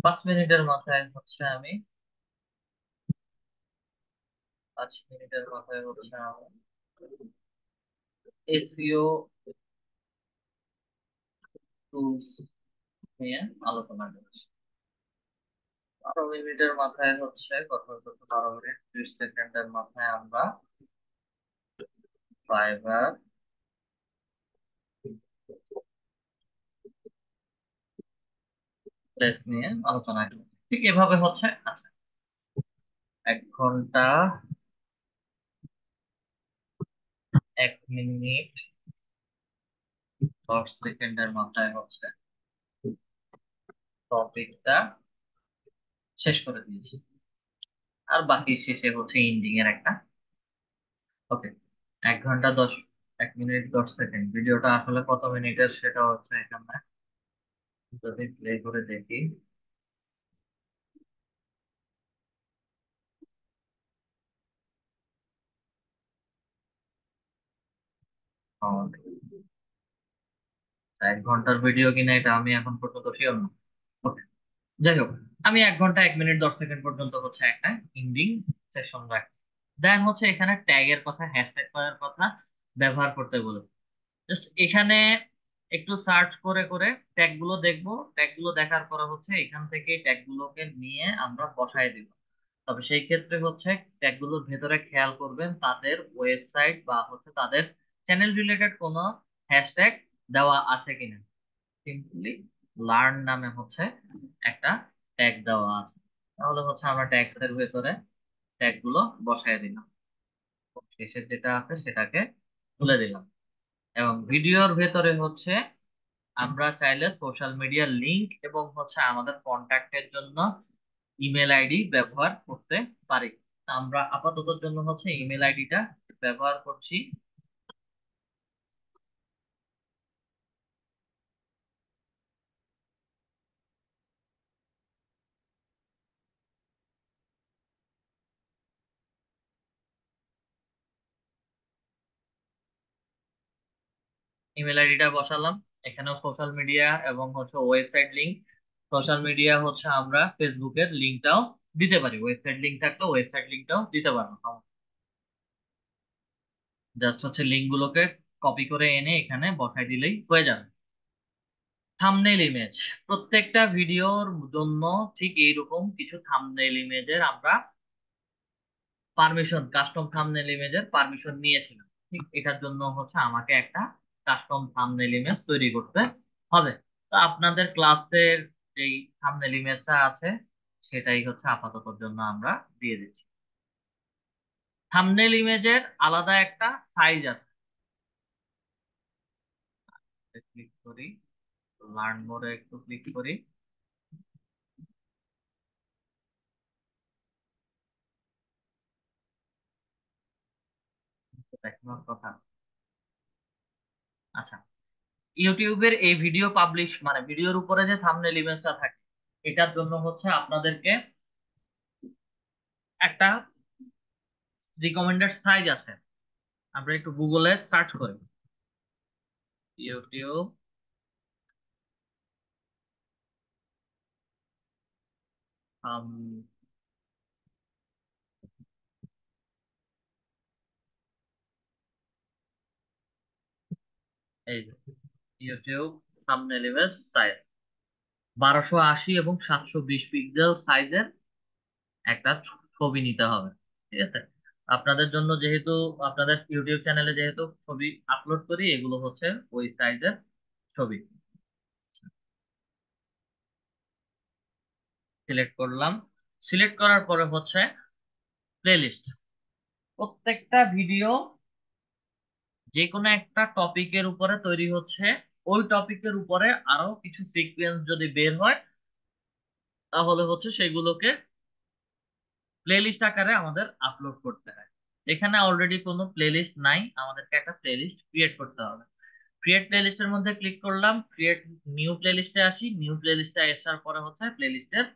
5 মিনিটের মাথায় হচ্ছে আমি 5 মিনিটের মাথায় হচ্ছে আমি এসইও টুলস নিয়ে আলোচনা করেছি। 12 মিনিটের মাথায় হচ্ছে কথা বলতে 12 মিনিট 30 সেকেন্ডের মাথায় আমরা ফাইবার প্লেস নিয়ে আলোচনা করেছি। ঠিক এভাবে হচ্ছে। আচ্ছা, 1 ঘন্টা 1 মিনিট 10 সেকেন্ডের মাথায় হচ্ছে টপিকটা শেষ করে দিয়েছি, আর বাকি শেষে হচ্ছে এন্ডিং এর একটা। ওকে, 1 ঘন্টা 1 মিনিট 10 সেকেন্ড ভিডিওটা আসলে কত মিনিটের সেটা হচ্ছে এখানে যদি প্লে করে দেখি। আহ, 1 ঘন্টার ভিডিও কিনা এটা আমি এখন পর্যন্ত শিওর না। Okay, যাই হোক, আমি 1 ঘন্টা 1 মিনিট 10 সেকেন্ড পর্যন্ত হচ্ছে একটা এন্ডিং সেশন রাখছি। দেন হচ্ছে এখানে ট্যাগের কথা, হ্যাশট্যাগ করার কথা ব্যবহার করতে বলে জাস্ট এখানে একটু সার্চ করে করে ট্যাগ গুলো দেখবো। ট্যাগ গুলো দেখার পরে হচ্ছে এখান থেকে ট্যাগ গুলোকে নিয়ে আমরা বসায় দিব। তবে সেই ক্ষেত্রে হচ্ছে ট্যাগ গুলোর ভেতরে খেয়াল করবেন তাদের ওয়েবসাইট বা হচ্ছে তাদের চ্যানেল রিলেটেড কোনো হ্যাশট্যাগ দেওয়া আছে কিনা। সিম্পলি লার্ন নামে হচ্ছে একটা ট্যাগ দেওয়া আছে, তাহলে হচ্ছে আমরা ট্যাগস এর ভেতরে ট্যাগ গুলো বসায় দিলাম। শেষে যেটা আছে সেটাকে তুলে দিলাম। এবং ভিডিওর ভেতরে হচ্ছে আমরা চাইলে সোশ্যাল মিডিয়ার লিংক এবং হচ্ছে আমাদের কন্ট্যাক্টের জন্য ইমেল আইডি ব্যবহার করতে পারি। তা আমরা আপাতত জন্য হচ্ছে ইমেল আইডিটা ব্যবহার করছি। ইমেল আইডিটা বসালাম। এখানেও সোশ্যাল মিডিয়া এবং হচ্ছে ওয়েবসাইট লিংক। সোশ্যাল মিডিয়া হচ্ছে আমরা ফেসবুকের লিংকটাও দিতে পারি, ওয়েবসাইট লিংক থাকলে ওয়েবসাইট লিংকটাও দিতে পারবো। জাস্ট হচ্ছে লিংক গুলোকে কপি করে এনে এখানে বসাই দিলেই হয়ে যাবে। থাম্বনেইল ইমেজ, প্রত্যেকটা ভিডিওর জন্য ঠিক এইরকম কিছু থাম্বনেইল ইমেজের আমরা পারমিশন, কাস্টম থাম্বনেইল ইমেজের পারমিশন নিয়েছিলাম। ঠিক এটার জন্য হচ্ছে আমাকে একটা কাস্টম থাম্বনেইল ইমেজ তৈরি করতে হবে। তো আপনাদের ক্লাসের যেই থাম্বনেইল ইমেজটা আছে সেটাই হচ্ছে আপাতত জন্য আমরা দিয়ে দিচ্ছি। থাম্বনেইল ইমেজের আলাদা একটা সাইজ আছে। ক্লিক করি, লার্ন মোডে একটু ক্লিক করি। দেখানোর কথা। আচ্ছা, ইউটিউবের এই ভিডিও পাবলিশ মানে ভিডিওর উপরে যে থাম্বনেইল ইমেজটা থাকে এটার জন্য হচ্ছে আপনাদেরকে একটা রিকমেন্ডেড সাইজ আছে। আমরা একটু গুগলে সার্চ করি ইউটিউব এই যে ইউটিউব থাম্বনেল ইমেজ সাইজ 1280 এবং 720 পিক্সেল সাইজের একটা ছবি নিতে হবে। ঠিক আছে, আপনাদের জন্য যেহেতু আপনাদের ইউটিউব চ্যানেলে যেহেতু ছবি আপলোড করি, এগুলো হচ্ছে ওই সাইজের ছবি। সিলেক্ট করলাম। সিলেক্ট করার পরে হচ্ছে প্লেলিস্ট। প্রত্যেকটা ভিডিও যে কোনো একটা টপিকের উপরে তৈরি হচ্ছে, ওই টপিকের উপরে আরো কিছু সিকোয়েন্স যদি বের হয় তাহলে হচ্ছে সেগুলোকে প্লেলিস্ট আকারে আমাদের আপলোড করতে হয়। এখানে অলরেডি কোনো প্লেলিস্ট নাই, আমাদেরকে একটা প্লেলিস্ট ক্রিয়েট করতে হবে। ক্রিয়েট প্লেলিস্টের মধ্যে ক্লিক করলাম, ক্রিয়েট নিউ প্লেলিস্টে আসি। নিউ প্লেলিস্টে আসার পরে হচ্ছে প্লেলিস্টের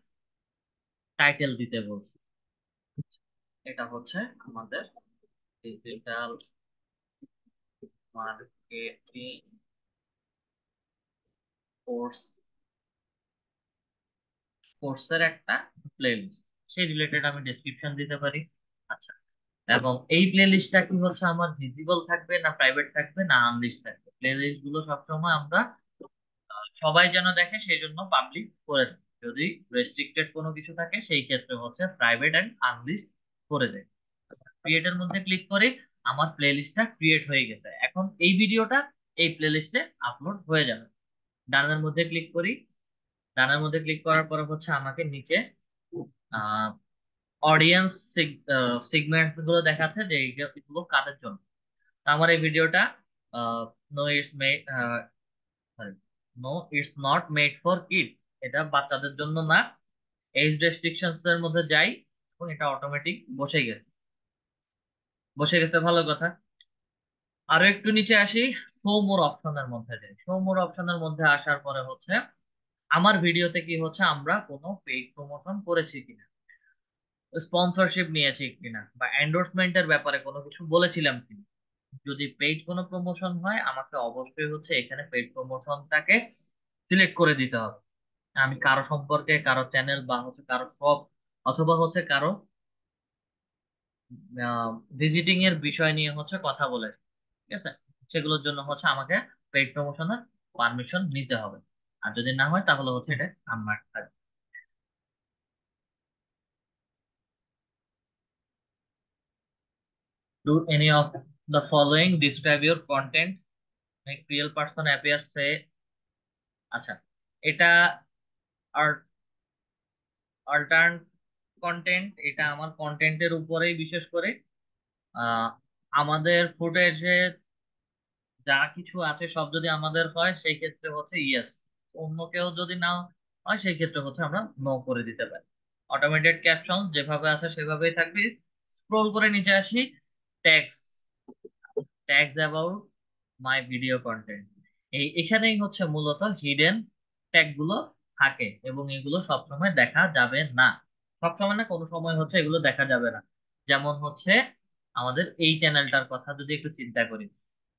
টাইটেল দিতে বলছি। এটা হচ্ছে আমাদের ডিজিটাল মার্কেটিং কোর্স, কোর্সের একটা প্লেলিস্ট। সেই রিলেটেড আমি ডেসক্রিপশন দিতে পারি। আচ্ছা, এবং এই প্লেলিস্টটা কি হচ্ছে আমার ভিজিবল থাকবে না প্রাইভেট থাকবে না আনলিস্ট থাকবে? প্লেলিস্ট গুলো সবসময় আমরা সবাই যেন দেখে সেই জন্য পাবলিক করে দিই। যদি রেস্ট্রিক্টেড কোনো কিছু থাকে সেই ক্ষেত্রে হচ্ছে প্রাইভেট এন্ড আনলিস্ট করে দেয়। ক্রিয়েটের মধ্যে ক্লিক করে আমার প্লেলিস্টটা ক্রিয়েট হয়ে গেছে। এখন এই ভিডিওটা এই প্লেলিস্টে আপলোড হয়ে যাবে। ডানের মধ্যে ক্লিক করি। ডানের মধ্যে ক্লিক করার পরে হচ্ছে আমাকে নিচে অডিয়েন্স সেগমেন্ট গুলো দেখাচ্ছে যে এগুলো কাদের জন্য। তো আমার এই ভিডিওটা no it's made no it's not made for kids, এটা বাচ্চাদের জন্য না। এজ রেস্ট্রিকশনস এর মধ্যে যাই এবং এটা অটোমেটিক বসে গেছে। বসে গেছে, ভালো কথা। আরো একটু নিচে আসি, শো মোর অপশনের মধ্যে যাই। শো মোর অপশনের মধ্যে আসার পরে হচ্ছে আমার ভিডিওতে কি হচ্ছে, আমরা কোনো পেইড প্রমোশন করেছি কিনা, স্পন্সরশিপ নিয়েছি কিনা, বা এন্ডোর্সমেন্টের ব্যাপারে কোনো কিছু বলেছিলাম কিনা। যদি পেইড কোনো প্রমোশন হয় আমাকে অবশ্যই হচ্ছে এখানে পেইড প্রমোশনটাকে সিলেক্ট করে দিতে হবে। আমি কারো সম্পর্কে, কারো চ্যানেল বা হচ্ছে কারো শপ অথবা হচ্ছে কারো ভিজিটিং এর বিষয় নিয়ে হচ্ছে কথা বলে, ঠিক আছে, সেগুলোর জন্য হচ্ছে আমাকে পেইড প্রমোশনের পারমিশন নিতে হবে। আর যদি না হয় তাহলে হচ্ছে এটা আমার থাকবে। Do any of the following describe your content, make real person appear, say। আচ্ছা, এটা অল্টার্ন কন্টেন্ট, এটা আমার কন্টেন্টের উপরেই বিশেষ করে আহ, আমাদের ফুটেজে যা কিছু আছে সব যদি আমাদের হয় সেই ক্ষেত্রে হচ্ছে ইয়েস, অন্য কেউ যদি না হয় সেই ক্ষেত্রে হচ্ছে আমরা নো করে দিতে পারি। অটোমেটেড ক্যাপশন যেভাবে আছে সেভাবেই থাকবে। স্ক্রোল করে নিচে আসি, tags, tags about my video content. এখানেই হচ্ছে মূলত হিডেন ট্যাগ গুলো থাকে এবং এগুলো সবসময় দেখা যাবে না। সবসময় না, কোনো সময় হচ্ছে এগুলো দেখা যাবে না। যেমন হচ্ছে আমাদের এই চ্যানেলটার কথা যদি একটু চিন্তা করি,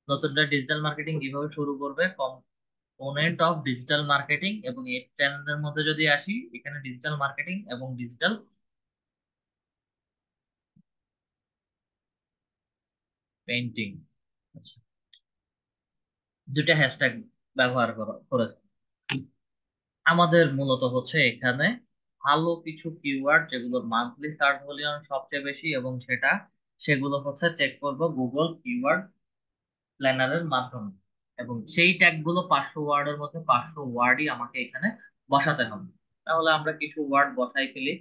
নতুনটা ডিজিটাল মার্কেটিং কিভাবে শুরু করবে, কম্পোনেন্ট অফ ডিজিটাল মার্কেটিং, এবং এই চ্যানেলের মধ্যে যদি আসি এখানে ডিজিটাল মার্কেটিং এবং ডিজিটাল পেইন্টিং, দুটা হ্যাশট্যাগ ব্যবহার করেছে। আমাদের মূলত হচ্ছে এখানে ভালো কিছু কিওয়ার্ড যেগুলোর মান্থলি সার্চ ভলিউম সবচেয়ে বেশি, এবং সেগুলো হচ্ছে চেক করব গুগল কিওয়ার্ড প্ল্যানারের মাধ্যমে। এবং সেই ট্যাগ গুলো 500 ওয়ার্ডের মধ্যে 500 ওয়ার্ডই আমাকে এখানে বসাতে হবে। তাহলে আমরা কিছু ওয়ার্ড বসাই ফেলি।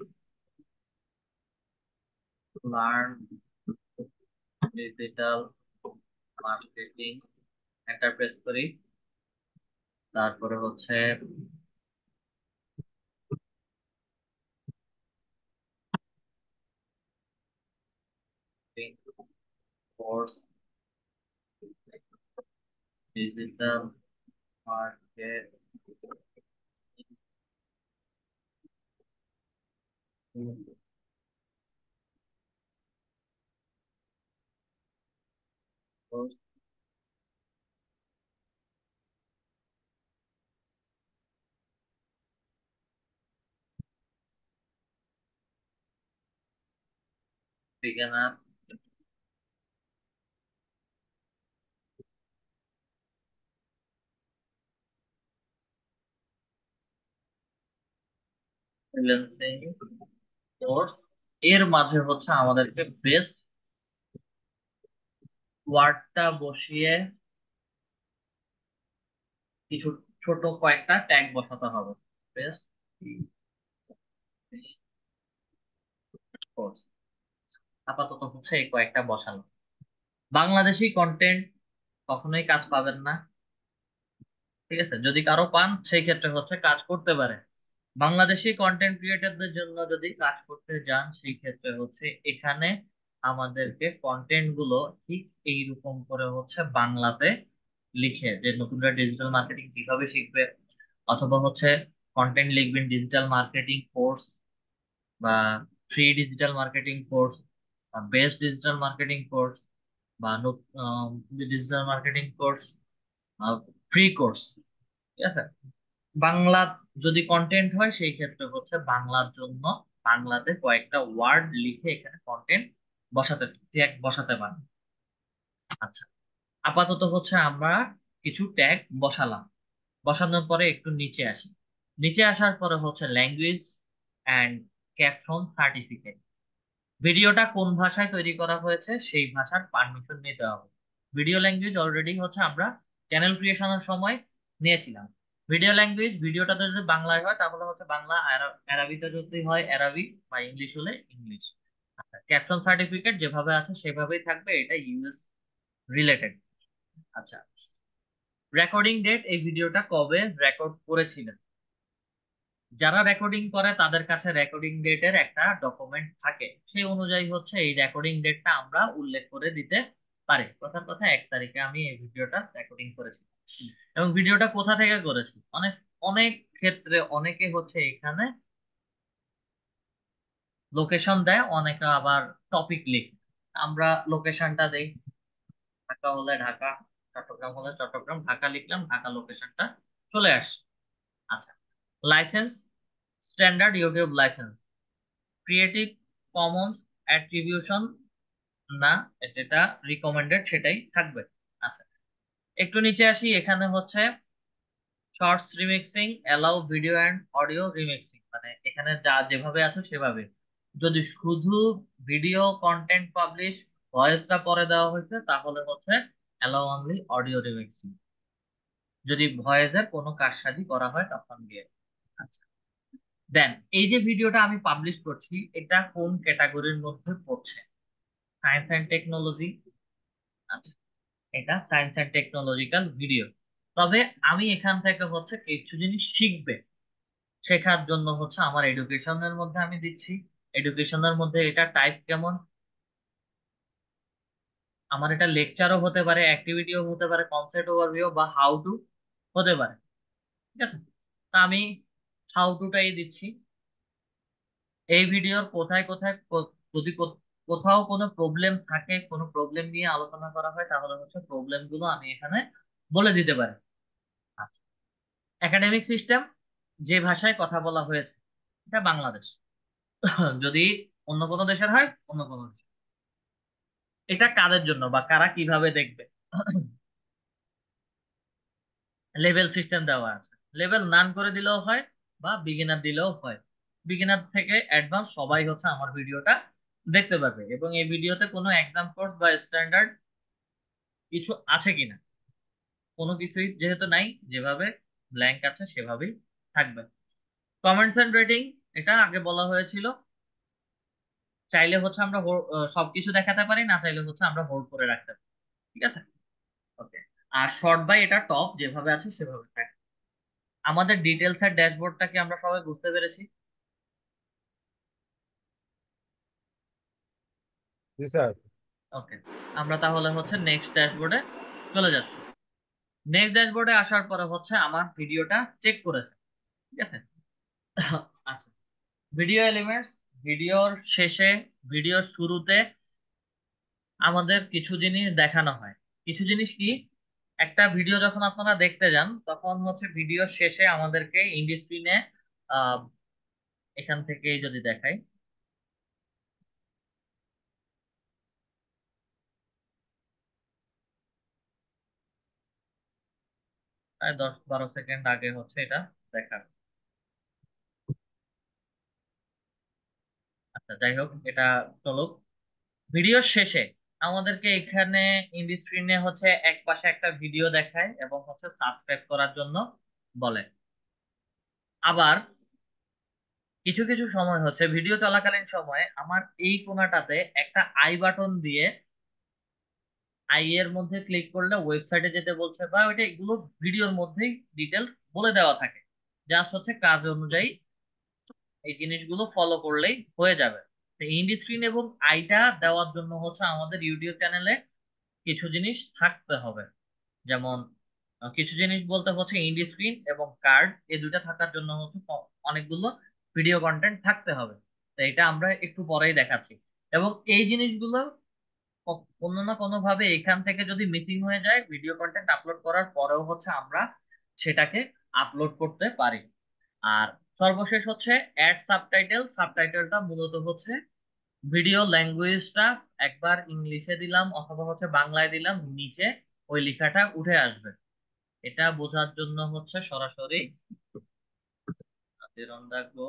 Learn digital marketing, enter press করি। তারপরে হচ্ছে কোর্স ডিজিটাল মার্কেটিং কোর্স বিজ্ঞান। ফ্রিল্যান্সিং কোর্স, এর মাঝে হচ্ছে আমাদেরকে বেস্ট ওয়ার্ডটা বসিয়ে কিছু ছোট কয়েকটা ট্যাগ বসাতে হবে। বেস্ট কোর্স, আপাতত হচ্ছে এই কয়েকটা বসানো। বাংলাদেশি কন্টেন্ট কখনোই কাজ পাবেন না, ঠিক আছে? যদি কারো পান সেই ক্ষেত্রে হচ্ছে কাজ করতে পারে। বাংলাদেশি কন্টেন্ট ক্রিয়েটরদের জন্য যদি কাজ করতে যান সেই ক্ষেত্রে হচ্ছে এখানে আমাদেরকে কন্টেন্ট গুলো ঠিক এইরকম করে হচ্ছে বাংলাতে লিখে, যে নতুনরা ডিজিটাল মার্কেটিং কিভাবে শিখবে, অথবা হচ্ছে কন্টেন্ট লিখবেন ডিজিটাল মার্কেটিং কোর্স, বা ফ্রি ডিজিটাল মার্কেটিং কোর্স, বা বেস্ট ডিজিটাল মার্কেটিং কোর্স, বা digital marketing course, free course, ঠিক আছে? বাংলা যদি কন্টেন্ট হয় সেই ক্ষেত্রে হচ্ছে বাংলার জন্য বাংলাতে কয়েকটা ওয়ার্ড লিখে এখানে কন্টেন্ট বসাতে, ট্যাগ বসাতে পারেন। আচ্ছা, আপাতত হচ্ছে আমরা কিছু ট্যাগ বসালাম। বসানোর পরে একটু নিচে আসি। নিচে আসার পরে হচ্ছে ল্যাঙ্গুয়েজ অ্যান্ড ক্যাপশন সার্টিফিকেট। ভিডিওটা কোন ভাষায় তৈরি করা হয়েছে সেই ভাষার পারমিশন নিতে হবে। ভিডিও ল্যাঙ্গুয়েজ অলরেডি হচ্ছে আমরা চ্যানেল ক্রিয়েশনের সময় নিয়েছিলাম। ভিডিও ল্যাঙ্গুয়েজ, ভিডিওটা যদি বাংলায় হয় তাহলে হচ্ছে বাংলা, আরবিতে যদি হয় আরবি, বা ইংলিশ হলে ইংলিশ। আচ্ছা, ক্যাপশন সার্টিফিকেট যেভাবে আছে সেভাবেই থাকবে, এটা ইউএস রিলেটেড। আচ্ছা, রেকর্ডিং ডেট, এই ভিডিওটা কবে রেকর্ড করেছিলেন। যারা রেকর্ডিং করে তাদের কাছে রেকর্ডিং ডেটের একটা ডকুমেন্ট থাকে, সেই অনুযায়ী হচ্ছে এই রেকর্ডিং ডেটটা আমরা উল্লেখ করে দিতে পারি। কথার কথা 1 তারিখে আমি এই ভিডিওটা রেকর্ডিং করেছি। এবং ভিডিওটা কোথা থেকে করেছি, অনেক অনেক ক্ষেত্রে অনেকে হচ্ছে এখানে লোকেশন দেয়, অনেকে আবার টপিক লিখে। আমরা লোকেশনটা দেই, ঢাকা হলে ঢাকা, চট্টগ্রাম হলে চট্টগ্রাম, ঢাকা লিখলাম, ঢাকা লোকেশনটা চলে আসে। আচ্ছা, licence, standard YouTube licence, creative Commons attribution না, যেটা রিকমেন্ডেড সেটাই থাকবে। আচ্ছা, একটু নিচে আসি, এখানে হচ্ছে shorts remixing, allow video and audio remixing, মানে এখানে যা যেভাবে আছে সেভাবে। যদি শুধু ভিডিও কন্টেন্ট পাবলিশ, ভয়েসটা পরে দেওয়া হয়েছে তাহলে হচ্ছে অ্যালাউ অনলি অডিও রিমিক্সিং, যদি ভয়েসের কোনো কারসাজি করা হয় তখন দিয়ে। আচ্ছা, দেন এই যে ভিডিওটা আমি পাবলিশ করছি এটা কোন ক্যাটাগরির মধ্যে পড়ছে, সায়েন্স অ্যান্ড টেকনোলজি। আচ্ছা, এটা সায়েন্স অ্যান্ড টেকনোলজিক্যাল ভিডিও। তবে আমি এখান থেকে হচ্ছে কিছু জিনিস শিখবে, শেখার জন্য হচ্ছে আমার এডুকেশনের মধ্যে আমি দিচ্ছি। এডুকেশনের মধ্যে এটা টাইপ কেমন, আমার এটা লেকচারও হতে পারে, অ্যাক্টিভিটিও হতে পারে, কনসেপ্ট ওভারভিউ বা হাউ টু হতে পারে, ঠিক আছে? তা আমি হাউ টুটাই দিচ্ছি। এই ভিডিওর কোথায় কোথায় যদি কোথাও কোনো প্রবলেম থাকে, কোনো প্রবলেম নিয়ে আলোচনা করা হয় তাহলে হচ্ছে প্রবলেম গুলো আমি এখানে বলে দিতে পারি। একাডেমিক সিস্টেম, যে ভাষায় কথা বলা হয়েছে, এটা বাংলাদেশ। যদি অন্য কোনো দেশের হয় অন্য কোনো দেশ। এটা কাদের জন্য বা কারা কিভাবে দেখবে। লেভেল সিস্টেম দেওয়া আছে, লেভেল নান করে দিলেও হয় বা বিগিনার দিলেও হয়। বিগিনার থেকে অ্যাডভান্স সবাই হচ্ছে আমার ভিডিওটা দেখতে পাবে, এবং এই ভিডিওতে কোনো এক্সাম কোর্স বা স্ট্যান্ডার্ড কিছু আছে কিনা, কোনো কিছুই যেহেতু নাই, যেভাবে ব্ল্যাঙ্ক আছে সেভাবেই থাকবে। কমেন্টস এন্ড রেটিং, এটা আগে বলা হয়েছিল, চাইলে হচ্ছে আমরা সবকিছু দেখাতে পারি, না চাইলে হচ্ছে আমরা হোল্ড করে রাখতে পারি, ঠিক আছে? ওকে। আর শর্ট বাই এটা টপ যেভাবে আছে সেভাবে থাকে। আমাদের ডিটেলস এর ড্যাশবোর্ডটা কি আমরা সবাই বুঝতে পেরেছি? জি স্যার। ওকে, আমরা তাহলে হচ্ছে নেক্সট ড্যাশবোর্ডে চলে যাচ্ছি। নেক্সট ড্যাশবোর্ডে আসার পরে হচ্ছে আমার ভিডিওটা চেক করেছে, ঠিক আছে? আচ্ছা, ভিডিও এলিমেন্টস, ভিডিওর শেষে, ভিডিওর শুরুতে আমাদের কিছু জিনিস দেখানো হয়। কিছু জিনিস কি, একটা ভিডিও যখন আপনারা দেখতে যান তখন হচ্ছে ভিডিওর শেষে আমাদেরকে ইন্ড স্ক্রিনে, আহ এখান থেকে যদি দেখাই, প্রায় 10-12 সেকেন্ড আগে হচ্ছে এটা দেখা। যাই হোক, এটা চলুক। ভিডিওর শেষে আমাদেরকে এখানে ইন স্ক্রিনে হচ্ছে এক পাশে একটা ভিডিও দেখায় এবং হচ্ছে সাবস্ক্রাইব করার জন্য বলে। আবার কিছু কিছু সময় হচ্ছে ভিডিও চলাকালীন সময়ে আমার এই কোণাটাতে একটা আই বাটন দিয়ে আই এর মধ্যে ক্লিক করলে ওয়েবসাইটে যেতে বলছে, বা ওইটা এগুলো ভিডিওর মধ্যেই ডিটেলস বলে দেওয়া থাকে। জাস্ট হচ্ছে কাজ অনুযায়ী এই জিনিসগুলো ফলো করলেই হয়ে যাবে। তো ইন্ড স্ক্রিন এবং আইটা দেওয়ার জন্য হচ্ছে আমাদের ইউটিউব চ্যানেলে কিছু জিনিস থাকতে হবে। যেমন কিছু জিনিস বলতে হচ্ছে ইন্ড স্ক্রিন এবং কার্ড, এই দুইটা থাকার জন্য হচ্ছে অনেকগুলো ভিডিও কন্টেন্ট থাকতে হবে। তো এটা আমরা একটু পরেই দেখাচ্ছি। এবং এই জিনিসগুলো কোনো না কোনো ভাবে এখান থেকে যদি মিসিং হয়ে যায়, ভিডিও কন্টেন্ট আপলোড করার পরেও হচ্ছে আমরা সেটাকে আপলোড করতে পারি। আর সর্বশেষ হচ্ছে অ্যাড সাবটাইটেল। সাবটাইটেলটা মূলত হচ্ছে ভিডিও ল্যাঙ্গুয়েজটা একবার ইংলিশে দিলাম অথবা হচ্ছে বাংলায় দিলাম, নিচে ওই লেখাটা উঠে আসবে। এটা বোঝার জন্য হচ্ছে সরাসরি রাখবো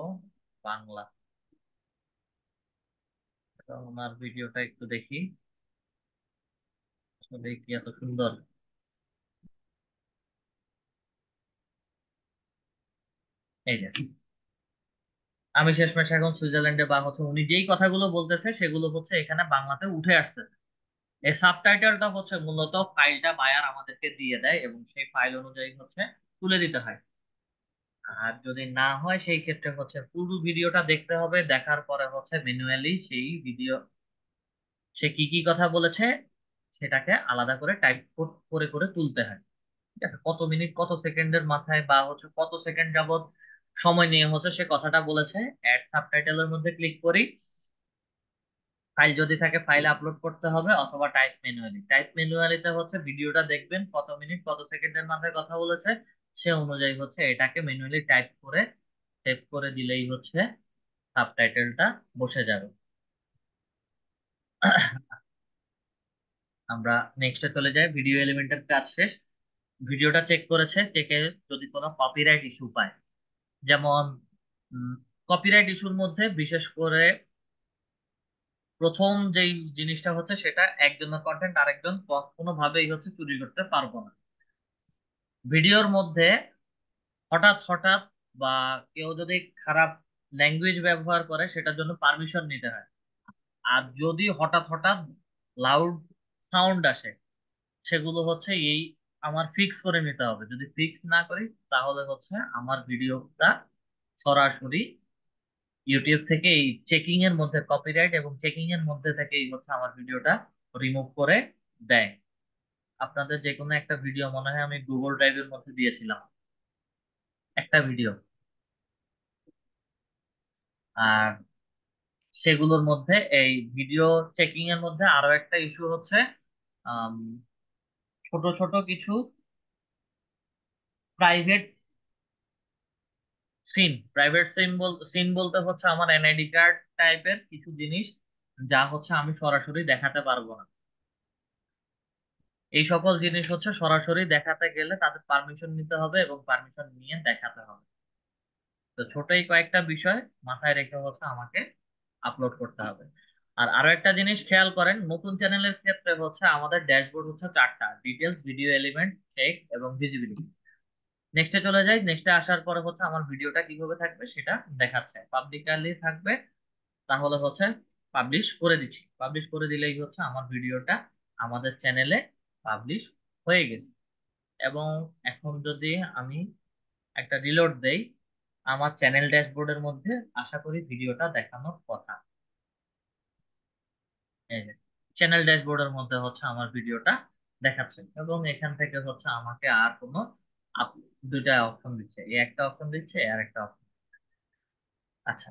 বাংলা। তো ওনার ভিডিওটা একটু দেখি, আসলে কি এত সুন্দর। এই যে, আমি শেষমেশ এখন সুইজারল্যান্ডে, বা হচ্ছে উনি যেই কথাগুলো বলতেছে সেগুলো হচ্ছে এখানে বাংলাতে উঠে আসতেছে। এই সাবটাইটেলটা হচ্ছে মূলত ফাইলটা বায়ার আমাদেরকে দিয়ে দেয় এবং সেই ফাইল অনুযায়ী হচ্ছে তুলে দিতে হয়। আর যদি না হয় সেই ক্ষেত্রে হচ্ছে পুরো ভিডিওটা দেখতে হবে, দেখার পরে হচ্ছে ম্যানুয়ালি সেই ভিডিও সে কি কি কথা বলেছে সেটাকে আলাদা করে টাইপ করে করে তুলতে হয়। ঠিক আছে, কত মিনিট কত সেকেন্ডের মাথায় বা হচ্ছে কত সেকেন্ড যাবত সময় নিয়ে হচ্ছে সে কথাটা বলেছে, অ্যাড সাবটাইটেলের মধ্যে ক্লিক করি। ফাইল যদি থাকে ফাইল আপলোড করতে হবে, অথবা টাইপ ম্যানুয়ালি। টাইপ ম্যানুয়ালিতে হচ্ছে ভিডিওটা দেখবেন কত মিনিট কত সেকেন্ডের মাথায় কথা বলেছে, সে অনুযায়ী হচ্ছে এটাকে ম্যানুয়ালি টাইপ করে সেভ করে দিলেই হচ্ছে সাবটাইটেলটা বসে যাবে। আমরা নেক্সটে চলে যাই। ভিডিও এলিমেন্টের কাজ শেষ। ভিডিওটা চেক করেছে, চেকে যদি কোনো কপিরাইট ইস্যু পায়, যেমন কপিরাইট ইস্যুর মধ্যে বিশেষ করে প্রথম যেই জিনিসটা হচ্ছে সেটা একজনের কন্টেন্ট আরেকজন কোনোভাবেই হচ্ছে চুরি করতে পারবো না। ভিডিওর মধ্যে হঠাৎ হঠাৎ বা কেউ যদি খারাপ ল্যাঙ্গুয়েজ ব্যবহার করে সেটার জন্য পারমিশন নিতে হয়। আর যদি হঠাৎ হঠাৎ লাউড সাউন্ড আসে, সেগুলো হচ্ছে এই আমার ফিক্স করে নিতে হবে। যদি ফিক্স না করি তাহলে হচ্ছে আমার ভিডিওটা সরাসরি ইউটিউব থেকে এই চেকিং এর মধ্যে, কপিরাইট এবং চেকিং এর মধ্যে থেকে এই হচ্ছে আমার ভিডিওটা রিমুভ করে দেয়। আপনাদের যে কোনো একটা ভিডিও মনে হয় আমি গুগল ড্রাইভের মধ্যে দিয়েছিলাম, একটা ভিডিও। আর সেগুলোর মধ্যে এই ভিডিও চেকিং এর মধ্যে আরো একটা ইস্যু হচ্ছে আম, ছোট ছোট কিছু প্রাইভেট সিন বলতে হচ্ছে আমার এনআইডি কার্ড টাইপের কিছু জিনিস, যা হচ্ছে আমি সরাসরি দেখাতে পারবো না। এই সকল জিনিস হচ্ছে সরাসরি দেখাতে গেলে তাদের পারমিশন নিতে হবে এবং পারমিশন নিয়ে দেখাতে হবে। তো ছোট এই কয়েকটা বিষয় মাথায় রেখে হচ্ছে আমাকে আপলোড করতে হবে। আর আরো একটা জিনিস খেয়াল করেন, নতুন চ্যানেলের ক্ষেত্রে হচ্ছে আমাদের ড্যাশবোর্ড হচ্ছে চারটা: ডিটেলস, ভিডিও এলিমেন্ট, টেক্সট এবং ভিজিবিলিটি। নেক্সটে চলে যাই। নেক্সটে আসার পরে হচ্ছে আমার ভিডিওটা কিভাবে থাকবে সেটা দেখাচ্ছে। পাবলিকালি থাকবে, তাহলে হচ্ছে পাবলিশ করে দিচ্ছি। পাবলিশ করে দিলেই হচ্ছে আমার ভিডিওটা আমাদের চ্যানেলে পাবলিশ হয়ে গেছে। এবং এখন যদি আমি একটা রিলোড দেই, আমার চ্যানেল ড্যাশবোর্ডের মধ্যে আশা করি ভিডিওটা দেখানোর কথা। এই যে চ্যানেল ড্যাশবোর্ডের মধ্যে হচ্ছে আমার ভিডিওটা দেখাচ্ছে, এবং এখান থেকে হচ্ছে আমাকে আর কোনো দুইটা অপশন দিচ্ছে, এই একটা অপশন দিচ্ছে আর একটা অপশন। আচ্ছা,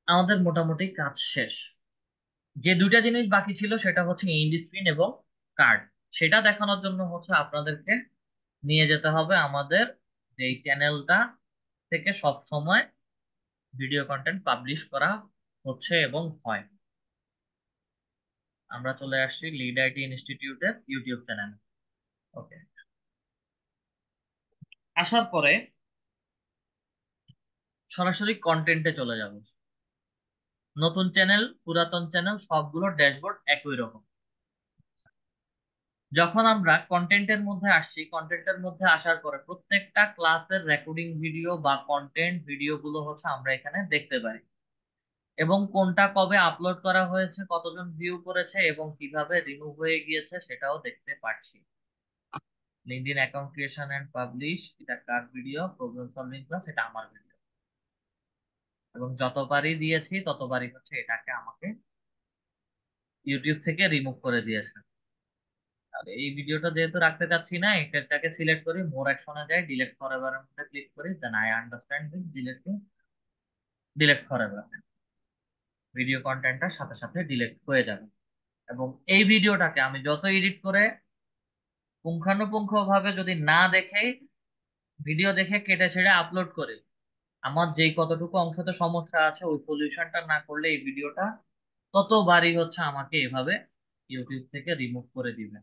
আমাদের মোটামুটি কাজ শেষ। যে দুইটা জিনিস বাকি ছিল সেটা হচ্ছে এন্ড স্ক্রিন এবং কার্ড। সেটা দেখানোর জন্য হচ্ছে আপনাদেরকে নিয়ে যেতে হবে আমাদের এই চ্যানেলটা থেকে সব সময় ভিডিও কন্টেন্ট পাবলিশ করা হচ্ছে এবং হয়। আমরা চলে আসছি লিড আইটি ইনস্টিটিউটের ইউটিউব চ্যানেল। ওকে, আসার পরে সরাসরি কন্টেন্টে চলে যাব। নতুন চ্যানেল, পুরাতন চ্যানেল, সবগুলোর ড্যাশবোর্ড একই রকম। যখন আমরা কন্টেন্টের মধ্যে আসছি, কন্টেন্টের মধ্যে আসার পরে প্রত্যেকটা ক্লাসের রেকর্ডিং ভিডিও বা কন্টেন্ট ভিডিও গুলো হচ্ছে আমরা এখানে দেখতে পারি, এবং কোনটা কবে আপলোড করা হয়েছে, কতজন ভিউ করেছে এবং কিভাবে রিমুভ হয়ে গিয়েছে সেটাও দেখতে পাচ্ছি। LinkedIn account creation and publish, এটা কার ভিডিও? প্রবলেম সলভিং ক্লাস, এটা আমার ভিডিও। এবং যতবারই দিয়েছি ততবারই হচ্ছে এটাকে আমাকে ইউটিউব থেকে রিমুভ করে দিয়েছে। আর এই ভিডিওটা যেহেতু রাখতে চাচ্ছি না, এটাকে সিলেক্ট করি, মোর অ্যাকশনে যাই, ডিলিট ফরএভার এর মধ্যে ক্লিক করি, then I understand this, delete forever. Video কন্টেন্টটা সাথে সাথে ডিলিট হয়ে যাবে। এবং এই ভিডিওটাকে আমি যত এডিট করে পুঙ্খানুপুঙ্খ ভাবে যদি না দেখে, ভিডিও দেখে কেটে ছেড়ে আপলোড করি, আমার যেই কতটুকু অংশতে সমস্যা আছে ওই সলিউশনটা না করলে এই ভিডিওটা ততবারই হচ্ছে আমাকে এভাবে ইউটিউব থেকে রিমুভ করে দিবে।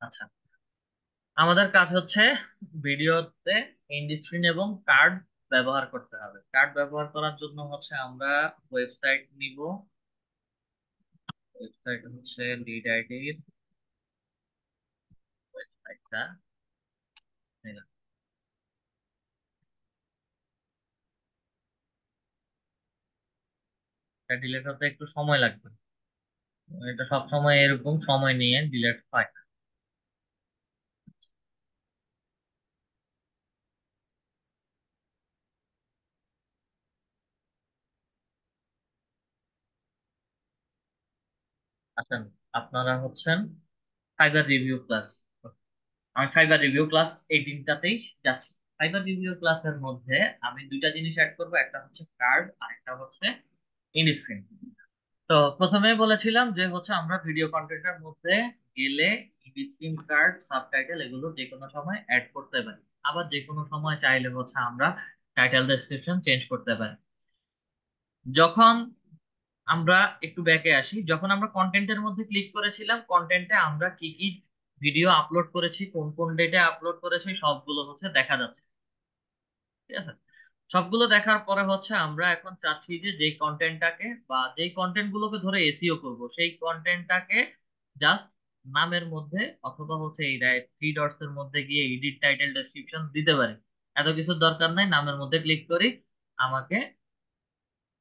আচ্ছা, আমাদের কাজ হচ্ছে ভিডিওতে এন্ড স্ক্রিন এবং কার্ড ব্যবহার করতে হবে। কার্ড ব্যবহার করার জন্য হচ্ছে আমরা ওয়েবসাইট নিব। ওয়েবসাইট হচ্ছে লিড আইডির ওয়েবসাইটটা নিলাম। এটা ডিলেট হতে একটু সময় লাগবে, এটা সব সময় এরকম সময় নিয়ে ডিলেট হয় না। আসেন, আপনারা হচ্ছেন ফাইবার রিভিউ ক্লাস। আমি ফাইবার রিভিউ ক্লাস এই তিনটাতেই যাচ্ছি। ফাইবার রিভিউ ক্লাসের মধ্যে আমি দুইটা জিনিস অ্যাড করবো, একটা হচ্ছে কার্ড আর একটা হচ্ছে ইন স্ক্রিন। তো প্রথমেই বলেছিলাম যে হচ্ছে আমরা ভিডিও কন্টেন্টের মধ্যে গেলে স্ক্রিন কার্ড, সাবটাইটেল এগুলো যে কোনো সময় অ্যাড করতে পারি। আবার যে কোনো সময় চাইলে হচ্ছে আমরা টাইটেল ডেসক্রিপশন চেঞ্জ করতে পারি। যখন আমরা একটু ব্যাকে আসি, যখন আমরা কন্টেন্টের মধ্যে ক্লিক করেছিলাম, কন্টেন্টে আমরা কি কি ভিডিও আপলোড করেছি, কোন কোন ডেটে আপলোড করেছি, সবগুলো হচ্ছে দেখা যাচ্ছে। ঠিক আছে, সবগুলো দেখার পরে হচ্ছে আমরা এখন চাচ্ছি যে যেই কন্টেন্টটাকে বা যেই কন্টেন্ট গুলোকে ধরে এসইও করব, সেই কন্টেন্টটাকে জাস্ট নামের মধ্যে অথবা হচ্ছে এই থ্রি ডটস এর মধ্যে গিয়ে এডিট টাইটেল ডেসক্রিপশন দিতে পারি। এত কিছুর দরকার নাই, নামের মধ্যে ক্লিক করি, আমাকে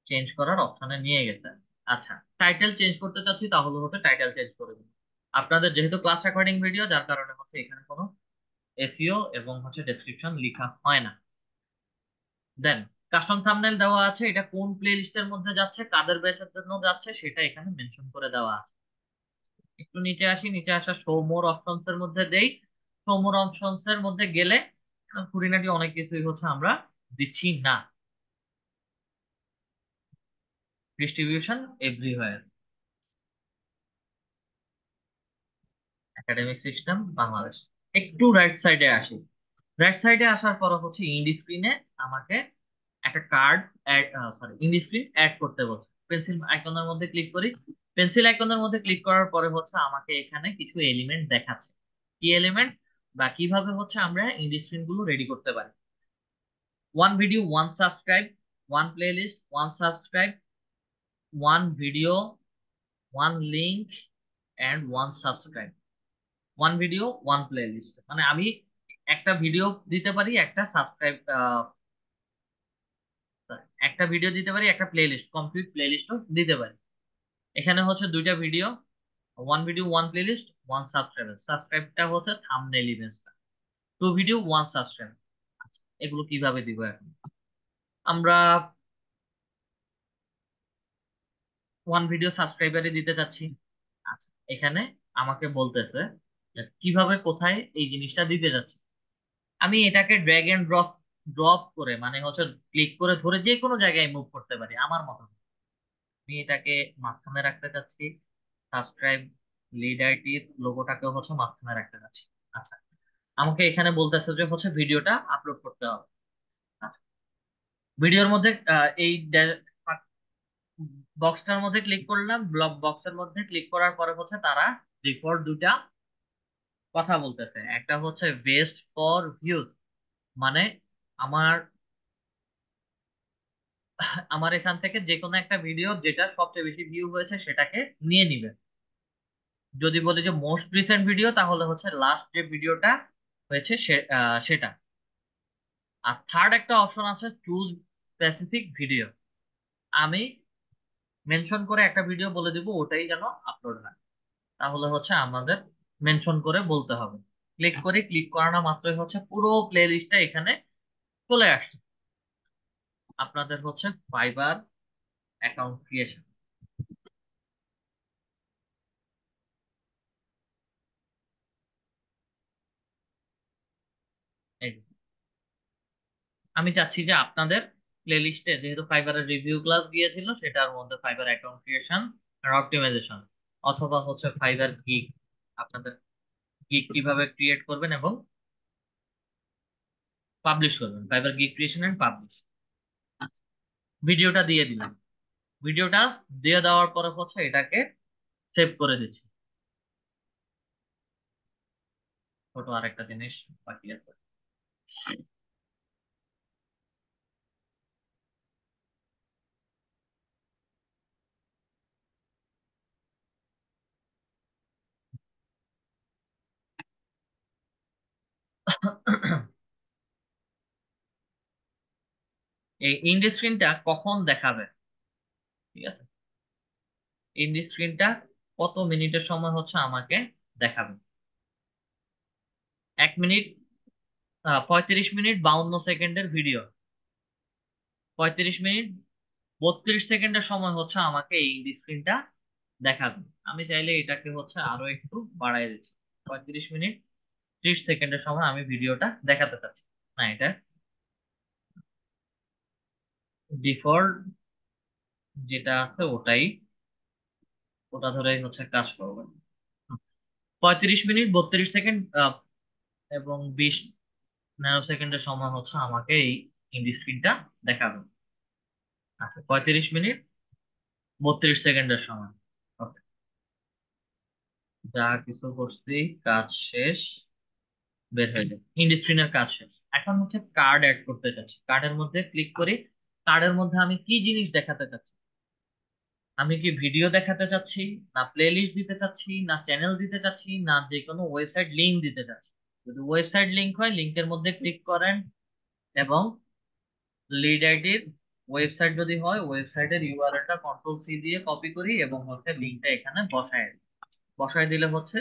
চেঞ্জ করার অপশনে নিয়ে গেছে। আচ্ছা, টাইটেল চেঞ্জ করতে চাচ্ছি, তাহলে হচ্ছে টাইটেল চেঞ্জ করে দিন। আপনাদের যেহেতু ক্লাস রেকর্ডিং ভিডিও, যার কারণে হচ্ছে এখানে কোনো এসইও এবং হচ্ছে ডেসক্রিপশন লেখা হয় না। দেন কাস্টম থাম্বনেল দেওয়া আছে, এটা কোন প্লে লিস্টের মধ্যে যাচ্ছে, কাদের ব্যাচের জন্য যাচ্ছে সেটা এখানে মেনশন করে দেওয়া আছে। একটু নিচে আসি, নিচে আসা শো মোর অপশনস এর মধ্যে দেই। শো মোর অপশনস এর মধ্যে গেলে খুঁটিনাটি অনেক কিছুই হচ্ছে আমরা দিচ্ছি না। Distribution everywhere, academic system Bangladesh. একটু রাইট সাইডে আসি। রাইট সাইডে আসার পর হচ্ছে ইন্ড স্ক্রিনে আমাকে একটা card add, sorry, end screen add করতে বলছে। পেন্সিল আইকনের মধ্যে ক্লিক করি। পেন্সিল আইকনের মধ্যে ক্লিক করার পরে হচ্ছে আমাকে এখানে কিছু এলিমেন্ট দেখাচ্ছে। কি এলিমেন্ট বা কিভাবে হচ্ছে আমরা ইন্ড স্ক্রিন গুলো রেডি করতে পারি? One video one subscribe, one playlist one subscribe, one video one link and one subscribe. One video one playlist মানে আমি একটা ভিডিও দিতে পারি, একটা সাবস্ক্রাইব, একটা ভিডিও দিতে পারি, একটা প্লেলিস্ট, কমপ্লিট প্লেলিস্টও দিতে পারি। এখানে হচ্ছে দুইটা video, one video one playlist one subscribe. সাবস্ক্রাইবটা হচ্ছে থাম্বনেল ইমেজটা। Two video one subscribe. আচ্ছা, এগুলো কিভাবে দিব এখন? আমরা ওয়ান ভিডিও সাবস্ক্রাইবারই দিতে চাচ্ছি। আচ্ছা, এখানে আমাকে বলতেছে যে কিভাবে কোথায় এই জিনিসটা দিতে যাচ্ছি। আমি এটাকে ড্র্যাগ এন্ড ড্রপ ড্রপ করে মানে হচ্ছে ক্লিক করে ধরে যে কোনো জায়গায় মুভ করতে পারি আমার মতো। আমি এটাকে মাঝখানে রাখতে চাচ্ছি, সাবস্ক্রাইব লিড আইটির লোগোটাকে হচ্ছে মাঝখানে রাখতে চাচ্ছি। আচ্ছা, আমাকে এখানে বলতেছে যে হচ্ছে ভিডিওটা আপলোড করতে হবে। আচ্ছা, ভিডিওর মধ্যে এই বক্সটার মধ্যে ক্লিক করলাম, ব্লক বক্সের মধ্যে ক্লিক করার পরে হচ্ছে তারা ডিফল্ট দুটা কথা বলতেছে, একটা হচ্ছে বেস্ট ফর ভিউজ, মানে আমার আমার এখান থেকে যে কোনো একটা ভিডিও যেটা সবচেয়ে বেশি ভিউ হয়েছে সেটাকে নিয়ে নিবে। যদি বলি যে মোস্ট রিসেন্ট ভিডিও, তাহলে হচ্ছে লাস্ট যে ভিডিওটা হয়েছে সেটা। আর থার্ড একটা অপশন আছে চুজ স্পেসিফিক ভিডিও। আমি মেনশন করে একটা ভিডিও বলে দিব, ওটাই যেন আপলোড হয়। তাহলে হচ্ছে আমাদের মেনশন করে বলতে হবে। ক্লিক করি, ক্লিক করানো মাত্রই হচ্ছে পুরো প্লে লিস্টটা এখানে চলে আসছে। আপনাদের হচ্ছে ফাইবার অ্যাকাউন্ট ক্রিয়েশন। এই যে, আমি চাচ্ছি যে আপনাদের প্লে লিস্টে যেহেতু ফাইবারের রিভিউ ক্লাস গিয়েছিল, সেটার মধ্যে ফাইবার অ্যাকাউন্ট ক্রিয়েশন আর অপটিমাইজেশন, অথবা হচ্ছে ফাইবার গিগ, আপনাদের গিগ কিভাবে ক্রিয়েট করবেন এবং পাবলিশ করবেন, Fiverr gig creation and publish. ভিডিওটা দিয়ে দিলাম। ভিডিওটা দিয়ে দেওয়ার পরে হচ্ছে এটাকে সেভ করে দিচ্ছি। ছোট আরেকটা জিনিস বাকি আছে। এই ইন্ড স্ক্রিনটা কখন দেখাবে? ঠিক আছে, ইন্ড স্ক্রিনটা কত মিনিটের সময় হচ্ছে আমাকে দেখাবে? 1 মিনিট, 35 মিনিট 52 সেকেন্ডের ভিডিও, 35 মিনিট 32 সেকেন্ডের সময় হচ্ছে আমাকে এই ইন্ড স্ক্রিনটা দেখাবে। আমি চাইলে এটাকে হচ্ছে আরো একটু বাড়াই দিচ্ছি, 35 মিনিট 30 সেকেন্ডের সময় আমি ভিডিওটা দেখাতে চাচ্ছি। না, এটা ডিফল্ট যেটা আছে ওটাই, ওটা ধরেই হচ্ছে কাজ করবে। 35 মিনিট 32 সেকেন্ড এবং 20 ন্যানো সেকেন্ডের সময় হচ্ছে আমাকে এই ইন্ডি স্ক্রিনটা দেখাবে। আচ্ছা, 35 মিনিট 32 সেকেন্ডের সময়। Okay, যা কিছু করছি কাজ শেষ, বের হয়ে যায় ইন্ডি স্ক্রিনের কাজ শেষ। এখন হচ্ছে কার্ড অ্যাড করতে চাচ্ছি, কার্ডের মধ্যে ক্লিক করি। কার্ডের মধ্যে আমি কি জিনিস দেখাতে চাচ্ছি? আমি কি ভিডিও দেখাতে চাচ্ছি, না প্লে লিস্ট দিতে চাচ্ছি, না চ্যানেল দিতে চাচ্ছি, না যে কোনো ওয়েবসাইট লিংক দিতে চাচ্ছি? যদি ওয়েবসাইট লিংক হয়, লিংকের মধ্যে ক্লিক করেন এবং লিড আইডির, ওয়েবসাইট যদি হয় ওয়েবসাইটের ইউআরএলটা কন্ট্রোল সি দিয়ে কপি করি এবং হচ্ছে লিংকটা এখানে বসায় দিই। বসায় দিলে হচ্ছে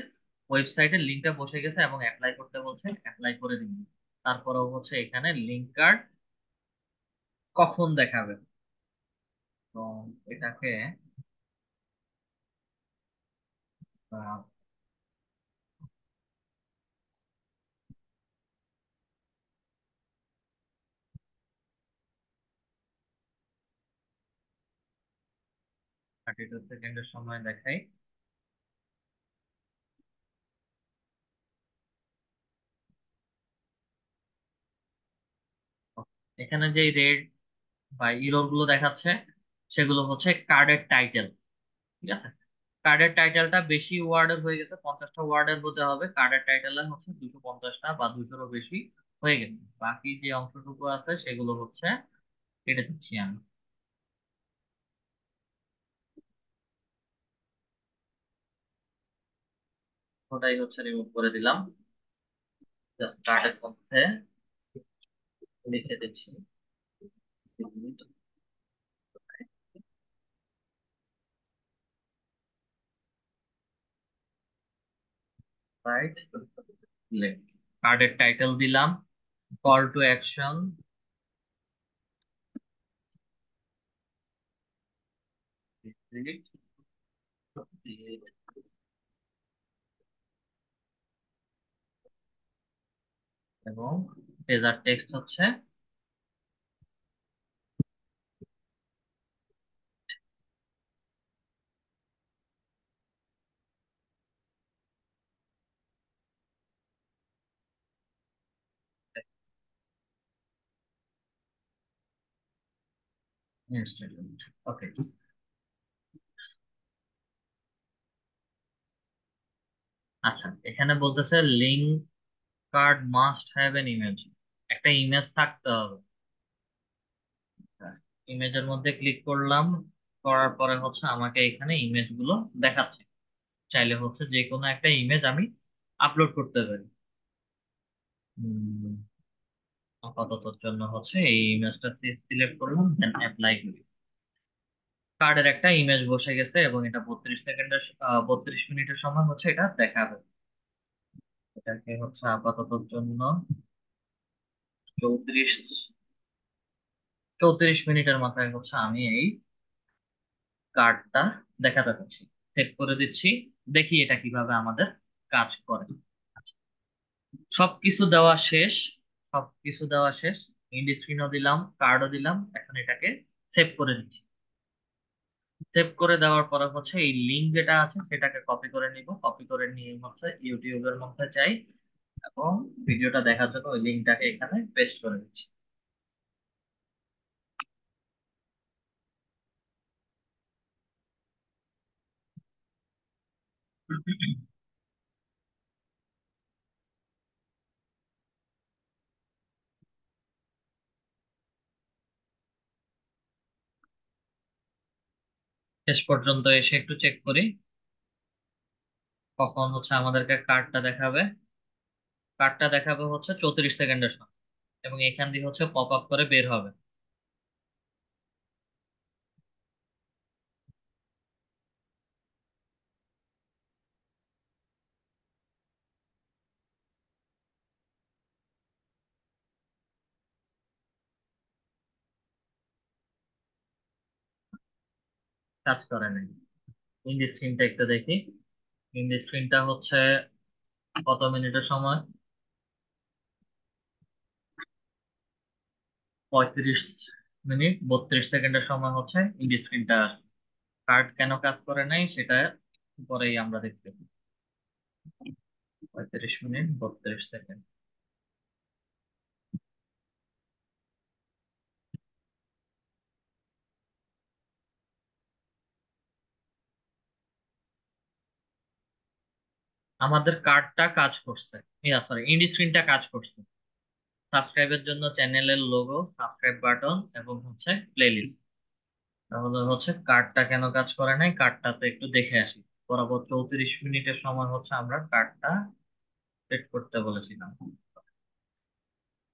ওয়েবসাইটের লিংকটা বসে গেছে এবং অ্যাপ্লাই করতে বলছে, অ্যাপ্লাই করে দিন। তারপরেও হচ্ছে এখানে লিংক কার্ড কখন দেখাবে, তো এটাকে 32 সেকেন্ডের সময় দেখাই। এখানে যে রেড বা ইরোর গুলো দেখাচ্ছে, সেগুলো হচ্ছে কার্ডের টাইটেল। ঠিক আছে, কার্ডের টাইটেলটা বেশি ওয়ার্ডের হয়ে গেছে, 50টা ওয়ার্ডের হতে হবে। কার্ডের টাইটেলে হচ্ছে 250টা বা 200-ও বেশি হয়ে গেছে। বাকি যে অংশটুকু আছে সেগুলো হচ্ছে কেটে দিচ্ছি আমি। ওটাই হচ্ছে রিমুভ করে দিলাম। জাস্ট কার্ডের মধ্যে লিখে দিচ্ছি রাইট লেফট। কার্ডের টাইটেল দিলাম, কল টু অ্যাকশন, এবং টেজার টেক্সট হচ্ছে ইনস্ট্যান্ট। ওকে, আচ্ছা, এখানে বলতেছে link card must have an image, একটা ইমেজ থাকতে হবে। ইমেজের মধ্যে ক্লিক করলাম, করার পরে হচ্ছে আমাকে এখানে ইমেজ গুলো দেখাচ্ছে। চাইলে হচ্ছে যে কোনো একটা ইমেজ আমি আপলোড করতে পারি। উম, আপাতত জন্য হচ্ছে এই ইমেজটা সিলেক্ট করলাম, দেন অ্যাপ্লাই করি। কার্ডের একটা ইমেজ বসে গেছে এবং এটা 32 মিনিটের সময় হচ্ছে এটা দেখাবে। এটাকে হচ্ছে আপাতত জন্য 34 34 মিনিটের মাথায় হচ্ছে আমি এই কার্ডটা দেখাতে পাচ্ছি। সেভ করে দিচ্ছি, দেখি এটা কিভাবে আমাদের কাজ করে। সবকিছু দেওয়া শেষ, সবকিছু দেওয়া শেষ। ইন্ড স্ক্রিনও দিলাম, কার্ডও দিলাম, এখন এটাকে সেভ করে দিচ্ছি। সেভ করে দেওয়ার পরে হচ্ছে এই লিঙ্ক যেটা আছে সেটাকে কপি করে নিব, কপি করে নিয়ে হচ্ছে ইউটিউবের মধ্যে যাই এবং ভিডিওটা দেখার জন্য ওই লিঙ্কটাকে এখানে পেস্ট করে দিচ্ছি। শেষ পর্যন্ত এসে একটু চেক করি কখন হচ্ছে আমাদেরকে কার্ডটা দেখাবে। কার্ডটা দেখাবে হচ্ছে 34 সেকেন্ডের সময় এবং এখান দিয়ে হচ্ছে পপ আপ করে বের হবে। কাজ করে নাই। ইন্ড স্ক্রিনটা একটু দেখি। ইন্ড স্ক্রিনটা হচ্ছে কত মিনিটের সময়? 35 মিনিট 32 সেকেন্ডের সময় হচ্ছে ইন্ড স্ক্রিনটা। কার্ড কেন কাজ করে নাই সেটা পরেই আমরা দেখতে পাবো। 35 মিনিট 32 সেকেন্ড। আমাদের কার্ডটা কাজ করছে, সরি ইন্ড স্ক্রিনটা কাজ করছে। সাবস্ক্রাইবের জন্য চ্যানেলের লোগো, সাবস্ক্রাইব বাটন এবং হচ্ছে প্লেলিস্ট। তাহলে হচ্ছে কার্ডটা কেন কাজ করে নাই, কার্ডটাতে একটু দেখে আসি। বরাবর 34 মিনিটের সময় হচ্ছে আমরা কার্ডটা সেট করতে বলেছিলাম।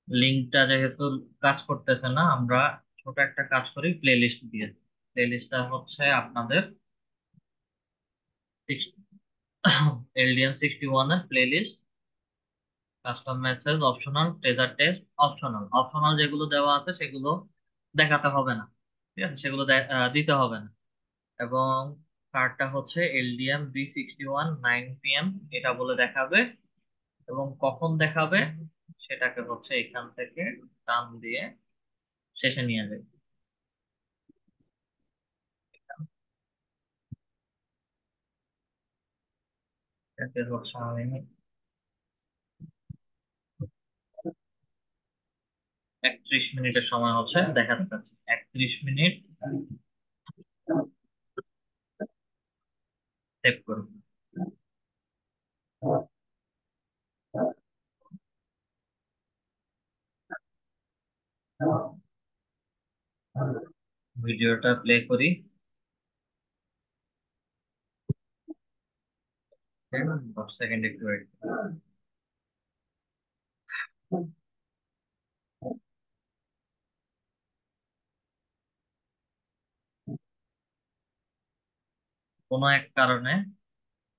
লিঙ্কটা যেহেতু কাজ করতেছে না, আমরা ছোট একটা কাজ করি, প্লে লিস্ট দিয়ে। প্লে লিস্টটা হচ্ছে আপনাদের LDM61 এর playlist. Custom message optional, treasure test optional. Optional যেগুলো দেওয়া আছে সেগুলো দেখাতে হবে না, ঠিক আছে, সেগুলো দিতে হবে না। এবং কার্ডটা হচ্ছে LDM B61 9 PM এটা বলে দেখাবে। এবং কখন দেখাবে সেটাকে হচ্ছে এখান থেকে টান দিয়ে শেষে নিয়ে যাবে। এটাকে হচ্ছে আমি 31 মিনিটের সময় হচ্ছে দেখাতে পাচ্ছি। 31 মিনিট সেভ করুন। ভিডিওটা প্লে করি। 10 সেকেন্ড একটু wait করুন। কোনো এক কারণে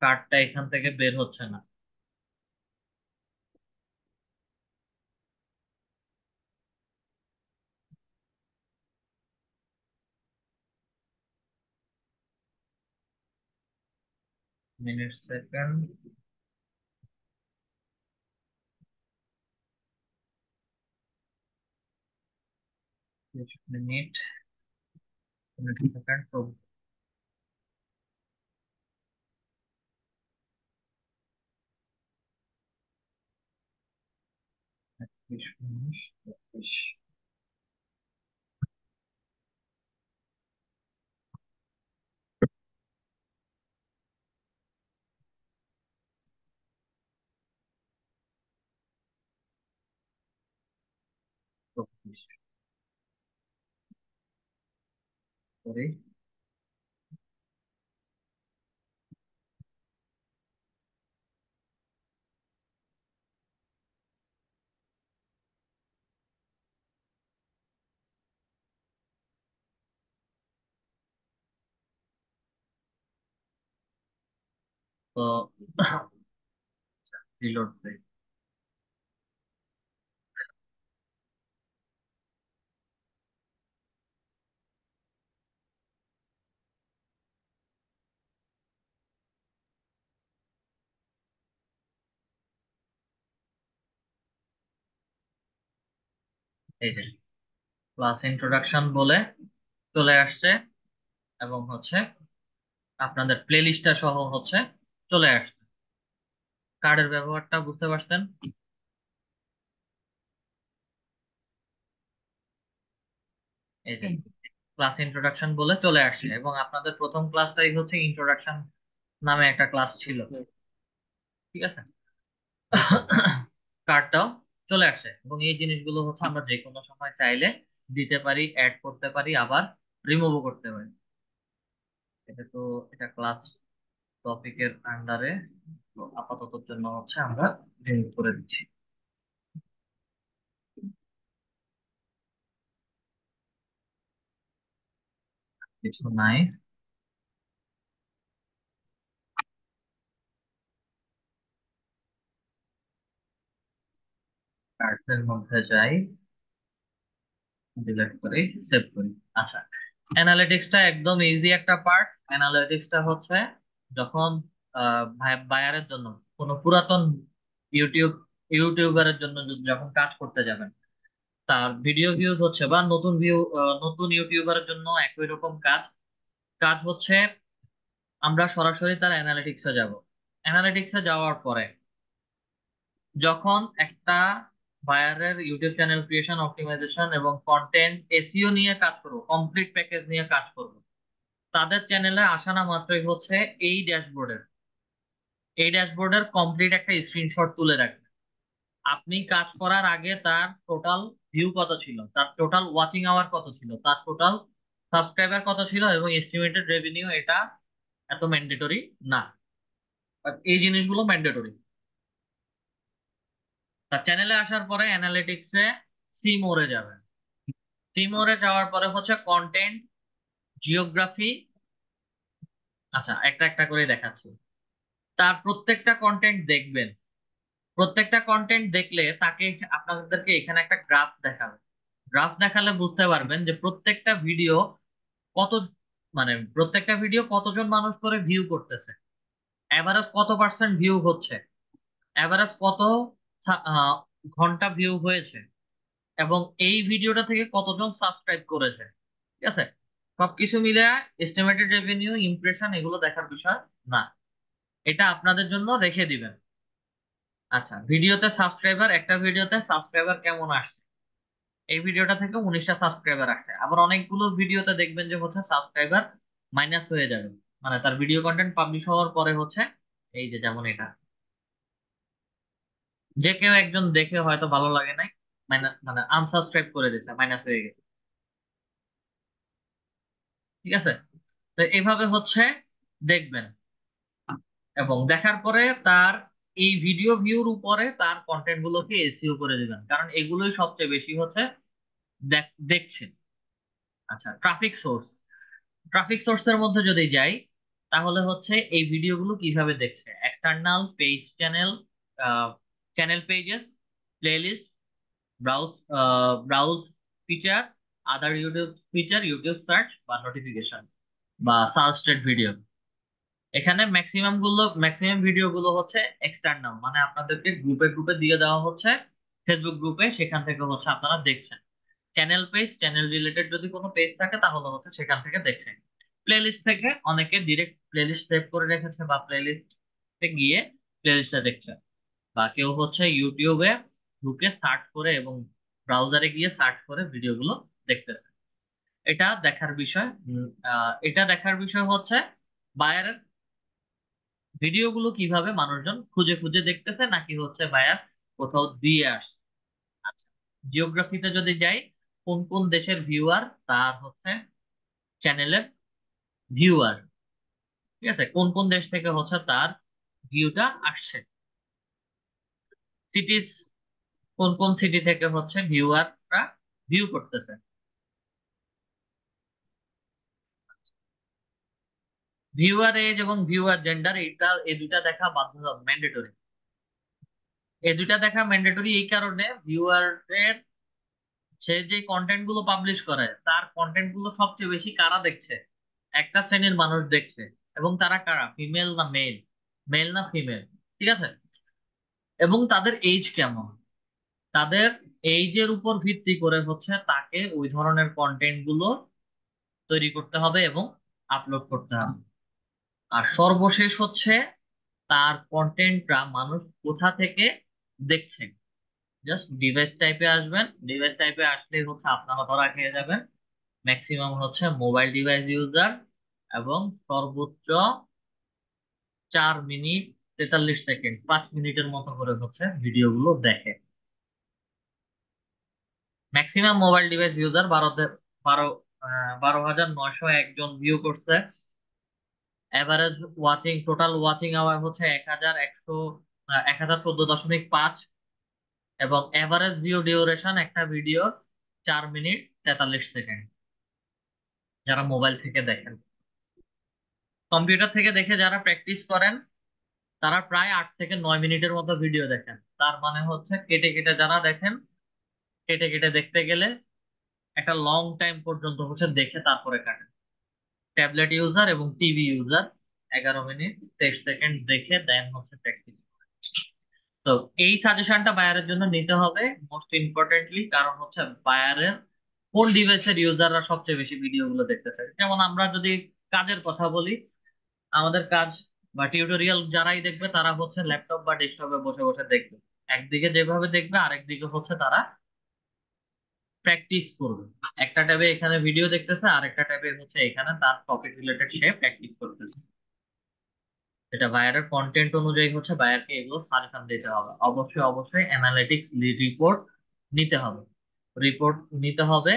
কার্ডটা এখান থেকে বের হচ্ছে না। Minute second 30 minute minute second তো 30 মিনিট 30। 24 সরি, তো রিলোড দেই। এই যে ক্লাস ইন্ট্রোডাকশন বলে চলে আসছে, এবং হচ্ছে আপনাদের প্লে লিস্টটা সহ হচ্ছে চলে আসছে। কার্ডের ব্যবহারটা বুঝতে পারছেন? এই যে ক্লাস ইন্ট্রোডাকশন বলে চলে আসছে, এবং আপনাদের প্রথম ক্লাসটাই হচ্ছে ইন্ট্রোডাকশন নামে একটা ক্লাস ছিল। ঠিক আছে, কার্ডটাও চলে আসছে, এবং এই জিনিসগুলো হচ্ছে আমরা যে কোনো সময় চাইলে দিতে পারি, অ্যাড করতে পারি, আবার রিমুভও করতে পারি। এটা তো এটা ক্লাস টপিকের আন্ডারে, তো আপাতত জন্য হচ্ছে আমরা রিমুভ করে দিচ্ছি, কিছু নাই। কার্ডের মধ্যে যাই, ডিলিট করি, সেভ করি। আচ্ছা, অ্যানালিটিক্সটা একদম ইজি একটা পার্ট। অ্যানালিটিক্সটা হচ্ছে যখন বায়ারের জন্য কোনো পুরাতন ইউটিউব ইউটিউবারের জন্য যখন কাজ করতে যাবেন, তার ভিডিও ভিউজ হচ্ছে, বা নতুন ইউটিউবারের জন্য একই রকম কাজ। কাজ হচ্ছে আমরা সরাসরি তার অ্যানালিটিক্সে যাব। অ্যানালিটিক্সে যাওয়ার পরে যখন একটা বায়ারের ইউটিউব চ্যানেল ক্রিয়েশন, অপটিমাইজেশন এবং কন্টেন্ট এসইও নিয়ে কাজ করবো, কমপ্লিট প্যাকেজ নিয়ে কাজ করবো, তাদের চ্যানেলে আসা না মাত্রই হচ্ছে এই ড্যাশবোর্ডের এই ড্যাশবোর্ডের কমপ্লিট একটা স্ক্রিনশট তুলে রাখবেন। আপনি কাজ করার আগে তার টোটাল ভিউ কত ছিল, তার টোটাল ওয়াচিং আওয়ার কত ছিল, তার টোটাল সাবস্ক্রাইবার কত ছিল, এবং এস্টিমেটেড রেভিনিউ। এটা এত ম্যান্ডেটরি না, বাট এই জিনিসগুলো ম্যান্ডেটরি। তার চ্যানেলে আসার পরে অ্যানালিটিক্সে সি মোরে যাবেন। সি মোরে যাওয়ার পরে হচ্ছে কন্টেন্ট, জিওগ্রাফি। আচ্ছা, একটা একটা করে দেখাচ্ছি। তার প্রত্যেকটা কন্টেন্ট দেখবেন। প্রত্যেকটা কন্টেন্ট দেখলে তাকে, আপনাদেরকে এখানে একটা গ্রাফ দেখাবে। গ্রাফ দেখালে বুঝতে পারবেন যে প্রত্যেকটা ভিডিও কত, মানে প্রত্যেকটা ভিডিও কতজন মানুষ করে ভিউ করতেছে, এভারেজ কত পার্সেন্ট ভিউ হচ্ছে, এভারেজ কত আহ, ঘন্টা ভিউ হয়েছে, এবং এই ভিডিওটা থেকে কতজন সাবস্ক্রাইব করেছে। ঠিক আছে, সবকিছু মিলে এস্টিমেটেড রেভিনিউ, ইমপ্রেশন, এগুলো দেখার বিষয় না, এটা আপনাদের জন্য রেখে দিবেন। আচ্ছা, ভিডিওতে সাবস্ক্রাইবার, একটা ভিডিওতে সাবস্ক্রাইবার কেমন আসছে, এই ভিডিওটা থেকে 19টা সাবস্ক্রাইবার আসছে। আবার অনেকগুলো ভিডিওতে দেখবেন যে হচ্ছে সাবস্ক্রাইবার মাইনাস হয়ে যাবে, মানে তার ভিডিও কন্টেন্ট পাবলিশ হওয়ার পরে হচ্ছে, এই যে যেমন এটা, যে কেউ একজন দেখে হয়তো ভালো লাগে নাই, মাইনাস মানে আনসাবস্ক্রাইব করে দিয়েছে, মাইনাস হয়ে গেছে। ঠিক আছে, তো এইভাবে হচ্ছে দেখবেন, এবং দেখার পরে তার এই ভিডিও ভিউর উপরে তার কন্টেন্ট গুলোকে এসইও করে দিবেন, কারণ এগুলোই সবচেয়ে বেশি হচ্ছে দেখছেন। আচ্ছা, ট্রাফিক সোর্স। ট্রাফিক সোর্সের মধ্যে যদি যাই, তাহলে হচ্ছে এই ভিডিওগুলো কিভাবে দেখছে: external page, channel, channel pages, playlist, browse browse feature, আদার ইউটিউব ফিচার, ইউটিউব সার্চ বা নোটিফিকেশন বা সাজেস্টেড ভিডিও। এখানে ম্যাক্সিমাম ভিডিও গুলো হচ্ছে এক্সটার্নাল, মানে আপনাদেরকে গ্রুপে গ্রুপে দিয়ে দেওয়া হচ্ছে, ফেসবুক গ্রুপে, সেখান থেকে হচ্ছে আপনারা দেখছেন। চ্যানেল পেজ, চ্যানেল রিলেটেড যদি কোনো পেজ থাকে তাহলে হচ্ছে সেখান থেকে দেখছেন। প্লেলিস্ট থেকে অনেকে ডিরেক্ট প্লেলিস্ট সেভ করে রেখেছে, বা প্লেলিস্টে গিয়ে প্লেলিস্টটা দেখছে, বা কেউ হচ্ছে ইউটিউবে ঢুকে সার্চ করে এবং ব্রাউজারে গিয়ে সার্চ করে ভিডিওগুলো দেখতেছে। এটা দেখার বিষয়। এটা দেখার বিষয় হচ্ছে বায়ারের ভিডিওগুলো কিভাবে মানুষজন খুঁজে খুঁজে দেখতেছে, নাকি হচ্ছে বায়ার কোথাও দিয়ে আসছে। আচ্ছা, জিওগ্রাফিতে যদি যাই, কোন কোন দেশের ভিউয়ার তার হচ্ছে চ্যানেলের ভিউয়ার, ঠিক আছে, কোন কোন দেশ থেকে হচ্ছে তার ভিউটা আসছে। সিটিজ, কোন কোন সিটি থেকে হচ্ছে ভিউয়াররা ভিউ করতেছে। ভিউয়ার এজ এবং ভিউয়ার জেন্ডার, এই দুইটা দেখা বাধ্যতা ম্যান্ডেটরি। এই দুইটা দেখা ম্যান্ডেটরি এই কারণে, ভিউয়ারের সে যে কন্টেন্ট গুলো পাবলিশ করে তার কন্টেন্ট গুলো সবচেয়ে বেশি কারা দেখছে, একটা শ্রেণীর মানুষ দেখছে। এবং তারা কারা, ফিমেল না মেল, মেল না ফিমেল, ঠিক আছে, এবং তাদের এইজ কেমন, তাদের এইজের উপর ভিত্তি করে হচ্ছে তাকে ওই ধরনের কন্টেন্ট গুলো তৈরি করতে হবে এবং আপলোড করতে হবে। আর সর্বশেষ হচ্ছে তার কন্টেন্টটা মানুষ কোথা থেকে দেখছে। জাস্ট ডিভাইস টাইপে আসবেন, ডিভাইস টাইপে আসলে হচ্ছে আপনারা ধরা খেয়ে যাবেন। ম্যাক্সিমাম হচ্ছে মোবাইল ডিভাইস ইউজার, এবং সর্বোচ্চ 4 মিনিট 43 সেকেন্ড, 5 মিনিটের মতো করে হচ্ছে ভিডিওগুলো দেখে। ম্যাক্সিমাম মোবাইল ডিভাইস ইউজার 12 12,901 জন ভিউ করছে। Average watching, total watching hour হচ্ছে 1,14.5, এবং এভারেজ ভিউ ডিউরেশন একটা ভিডিও 4 মিনিট 43 সেকেন্ড, যারা মোবাইল থেকে দেখেন। কম্পিউটার থেকে দেখে যারা প্র্যাকটিস করেন তারা প্রায় 8 থেকে 9 মিনিটের মতো ভিডিও দেখেন। তার মানে হচ্ছে কেটে কেটে যারা দেখেন, কেটে কেটে দেখতে গেলে একটা লং টাইম পর্যন্ত হচ্ছে দেখে তারপরে কাটেন। ট্যাবলেট ইউজার এবং টিভি ইউজার 11 মিনিট 23 সেকেন্ড দেখে দেন হচ্ছে প্র্যাকটিস। তো এই সাজেশনটা বায়ারের জন্য নিতে হবে মোস্ট ইম্পর্টেন্টলি, কারণ হচ্ছে বায়ারের কোন ডিভাইসের ইউজাররা সবচেয়ে বেশি ভিডিওগুলো দেখতেছে। যেমন আমরা যদি কাজের কথা বলি, আমাদের কাজ বা টিউটোরিয়াল যারাই দেখবে তারা হচ্ছে ল্যাপটপ বা ডেস্কটপে বসে বসে দেখবে। একদিকে যেভাবে দেখবে আরেকদিকে হচ্ছে তারা প্র্যাকটিস করবে। একটা ট্যাবে এখানে ভিডিও দেখতেছে, আরেকটা ট্যাবে হচ্ছে এখানে তার টপিক রিলেটেড সে প্র্যাকটিস করতেছে। এটা বায়ারের কন্টেন্ট অনুযায়ী হচ্ছে বায়ারকে এগুলো সাজেশন দিতে হবে। অবশ্যই অবশ্যই অ্যানালিটিক্স রিপোর্ট নিতে হবে, রিপোর্ট নিতে হবে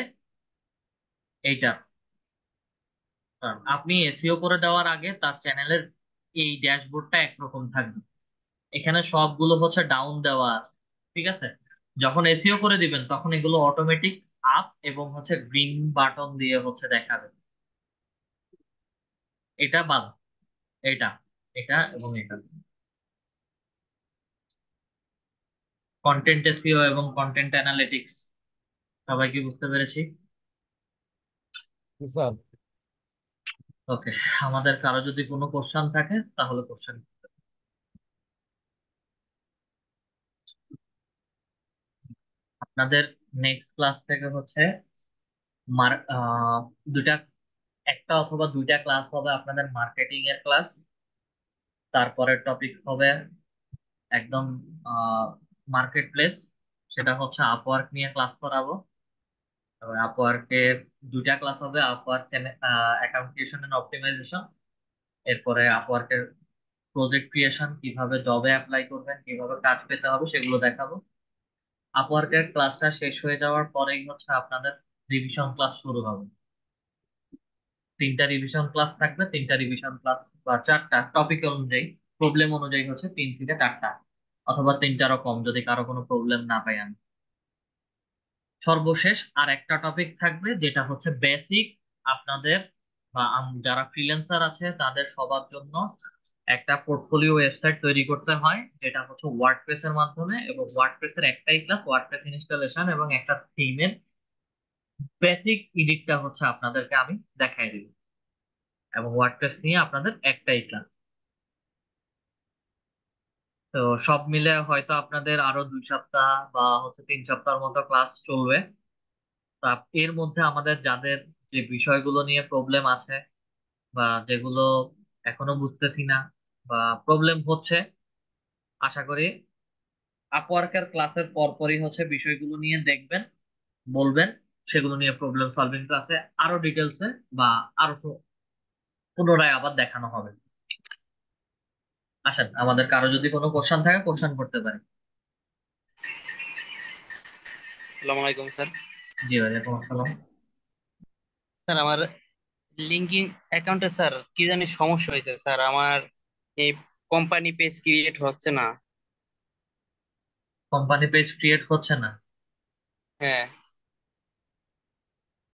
এইটা। কারণ আপনি এসইও করে দেওয়ার আগে তার চ্যানেলের এই ড্যাশবোর্ডটা একরকম থাকবে, এখানে সবগুলো হচ্ছে ডাউন দেওয়া আছে, ঠিক আছে। যখন এসইও করে দিবেন তখন এগুলো অটোমেটিক আপ এবং হচ্ছে গ্রিন বাটন দিয়ে হচ্ছে দেখাবে। এটা বাদ, এটা, এটা এবং এটা। কন্টেন্ট এসইও এবং কন্টেন্ট অ্যানালিটিক্স, সবাই কি বুঝতে পেরেছি? স্যার। ওকে, আমাদের কারো যদি কোনো কোশ্চেন থাকে তাহলে কোশ্চেন। আপনাদের নেক্সট ক্লাস থেকে হচ্ছে মার দুইটা, একটা অথবা দুইটা ক্লাস হবে আপনাদের মার্কেটিং এর ক্লাস। তারপরের টপিক হবে একদম মার্কেট প্লেস, সেটা হচ্ছে আপওয়ার্ক নিয়ে ক্লাস করাবো। আপওয়ার্কের দুইটা ক্লাস হবে, Upwork account creation and optimisation. এরপরে আপওয়ার্কের প্রজেক্ট ক্রিয়েশন, কিভাবে জবে অ্যাপ্লাই করবেন, কিভাবে কাজ পেতে হবে সেগুলো দেখাবো। আপওয়ার্কের ক্লাসটা শেষ হয়ে যাওয়ার পরেই হচ্ছে আপনাদের রিভিশন ক্লাস শুরু হবে। 3টা রিভিশন ক্লাস থাকবে, 3টা রিভিশন ক্লাস বা 4টা টপিক অনুযায়ী, প্রবলেম অনুযায়ী হচ্ছে 3 থেকে 4টা, অথবা 3টারও কম যদি কারো কোনো প্রবলেম না পাই আমি। সর্বশেষ আর একটা টপিক থাকবে যেটা হচ্ছে বেসিক, আপনাদের বা যারা ফ্রিল্যান্সার আছে তাদের সবার জন্য একটা পোর্টফোলিও ওয়েবসাইট তৈরি করতে হয়, যেটা হচ্ছে ওয়ার্ডপ্রেস এর মাধ্যমে। এবং ওয়ার্ডপ্রেসের একটাই ক্লাস, ওয়ার্ডপ্রেস ইনস্টলেশন এবং একটা থিমের বেসিক এডিটটা হচ্ছে আপনাদেরকে আমি দেখাই দিব। এবং ওয়ার্ডপ্রেস নিয়ে আপনাদের একটাই ক্লাস। তো সব মিলে হয়তো আপনাদের আরো 2 সপ্তাহ বা হচ্ছে 3 সপ্তাহের মতো ক্লাস চলবে। তা এর মধ্যে আমাদের যাদের যে বিষয়গুলো নিয়ে প্রবলেম আছে বা যেগুলো এখনো বুঝতেছি না বা প্রবলেম হচ্ছে, আশা করি আপওয়ার্কের ক্লাসের পরপরই হচ্ছে বিষয়গুলো নিয়ে দেখবেন, বলবেন, সেগুলো নিয়ে প্রবলেম সলভিং ক্লাসে আরো ডিটেলসে বা আরো পুনরায় আবার দেখানো হবে। আসেন, আমাদের কারো যদি কোনো কোশ্চেন থাকে কোশ্চেন করতে পারি। আসসালামু আলাইকুম স্যার। জি ওয়ালাইকুম আসসালাম। স্যার আমার লিঙ্কডইন অ্যাকাউন্টে স্যার কি জানি সমস্যা হয়েছে স্যার। আমার এই কোম্পানি পেজ ক্রিয়েট হচ্ছে না। কোম্পানি পেজ ক্রিয়েট হচ্ছে না? হ্যাঁ।